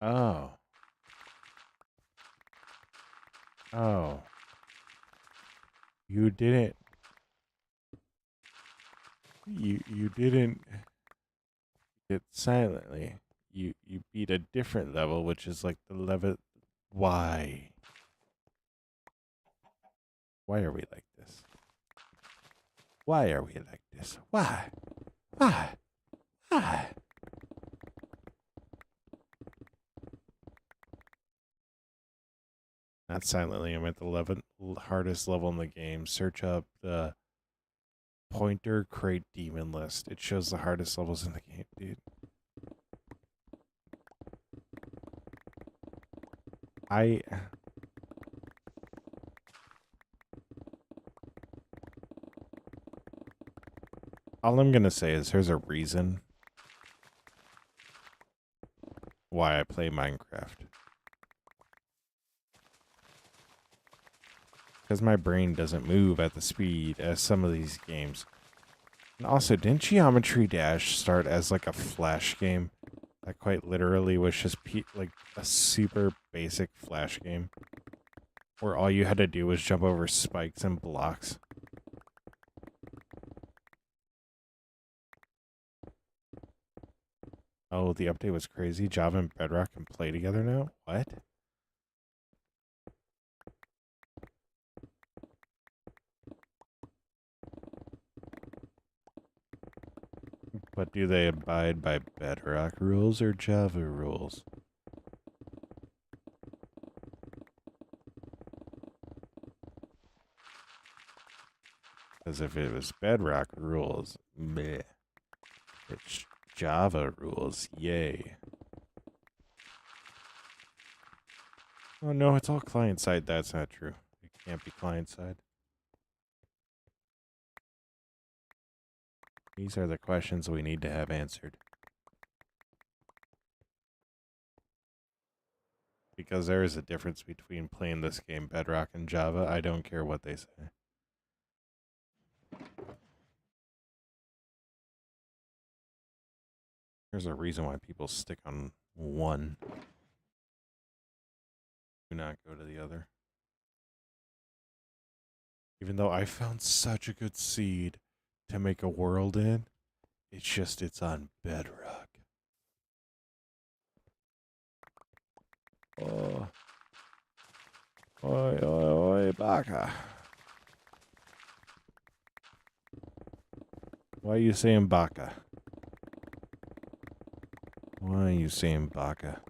Oh. Oh. You didn't. You didn't it silently. You beat a different level, which is like the level. Why? Why are we like this? Why are we like this? Why? Why? Why? Not silently. I'm at the 11th hardest level in the game. Search up the Pointer Crate Demon List. It shows the hardest levels in the game, dude. All I'm gonna say is there's a reason why I play Minecraft. Because my brain doesn't move at the speed as some of these games. And also, didn't Geometry Dash start as like a Flash game? That quite literally was just like a super basic Flash game. Where all you had to do was jump over spikes and blocks. Oh, the update was crazy. Java and Bedrock can play together now? What? But do they abide by Bedrock rules or Java rules? Because if it was Bedrock rules, meh. It's Java rules, yay. Oh no, it's all client-side. That's not true. It can't be client-side. These are the questions we need to have answered. Because there is a difference between playing this game Bedrock and Java. I don't care what they say. There's a reason why people stick on one. Do not go to the other. Even though I found such a good seed to make a world in, it's on Bedrock. Oh. Oi, oi, oi, baka. Why are you saying baka? Why are you saying baka?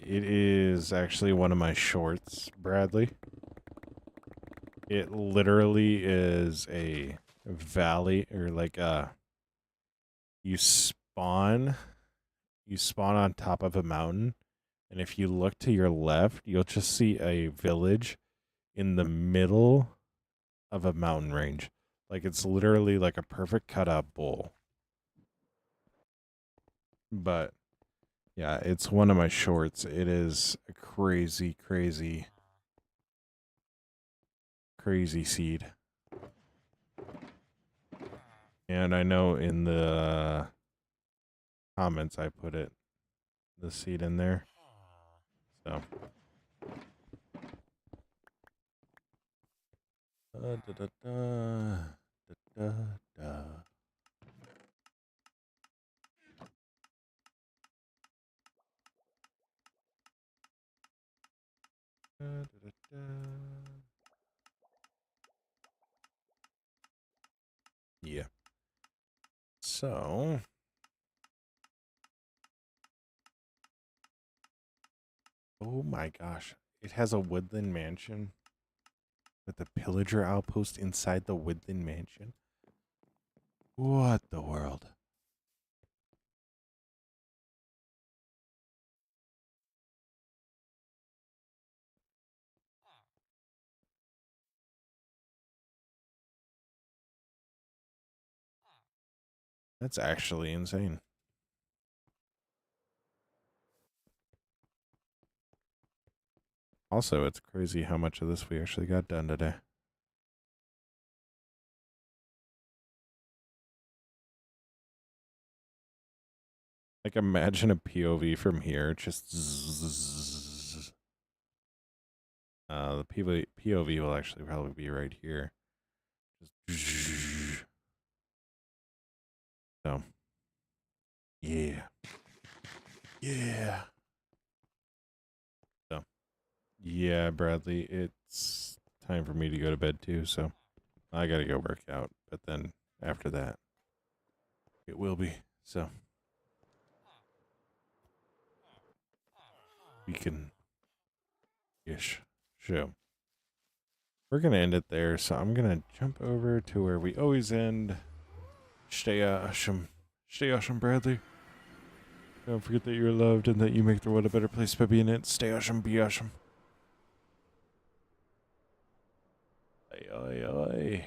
It is actually one of my shorts, Bradley. It literally is a valley, or like you spawn on top of a mountain, and if you look to your left, you'll just see a village in the middle of a mountain range. Like it's literally like a perfect cutout bowl. But yeah, it's one of my shorts. It is a crazy, crazy, crazy seed. And I know in the comments I put the seed in there. So. Da, da, da, da, da. Yeah. So. Oh my gosh. It has a woodland mansion with a pillager outpost inside the woodland mansion. What the world? That's actually insane. Also, it's crazy how much of this we actually got done today. Like, imagine a POV from here, just zzz. The POV will actually probably be right here. Just so, yeah. Yeah. So, yeah, Bradley, it's time for me to go to bed too, so I gotta go work out. But then after that, it will be. So, we can ish show. we're going to end it there. So I'm going to jump over to where we always end. Stay awesome. Stay awesome, Bradley. Don't forget that you're loved and that you make the world a better place by being it. Stay awesome, be awesome. Oi, oi, oi.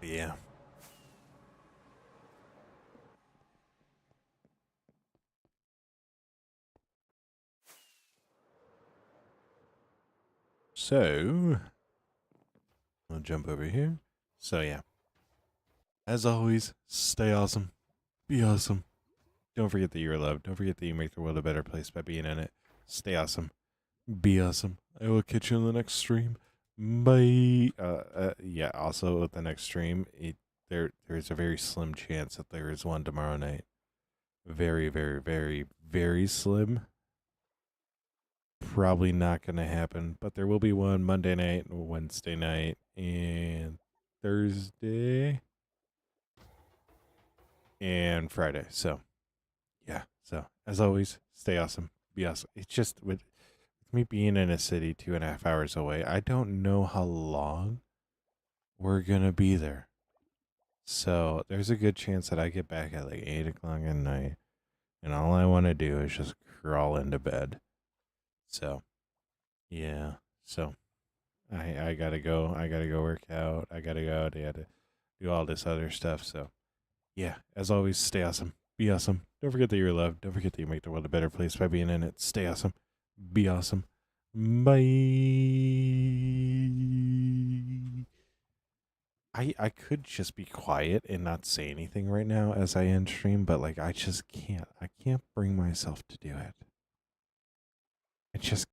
Yeah. So, I'll jump over here. So, yeah. As always, stay awesome. Be awesome. Don't forget that you're loved. Don't forget that you make the world a better place by being in it. Stay awesome. Be awesome. I will catch you in the next stream. Bye. Yeah. Also, with the next stream, there's a very slim chance that there is one tomorrow night. Very, very, very, very slim. Probably not going to happen, but there will be one Monday night, Wednesday night, and Thursday and Friday. So, yeah. So, as always, stay awesome. Be awesome. It's just with me being in a city 2.5 hours away, I don't know how long we're going to be there. So, there's a good chance that I get back at like 8 o'clock at night, and all I want to do is just crawl into bed. So, yeah. So, I gotta go. I gotta go work out. I gotta go. I gotta do all this other stuff. So, yeah, as always, stay awesome. Be awesome. Don't forget that you're loved. Don't forget that you make the world a better place by being in it. Stay awesome. Be awesome. Bye. I could just be quiet and not say anything right now as I end stream, but like I just can't. I can't bring myself to do it. I just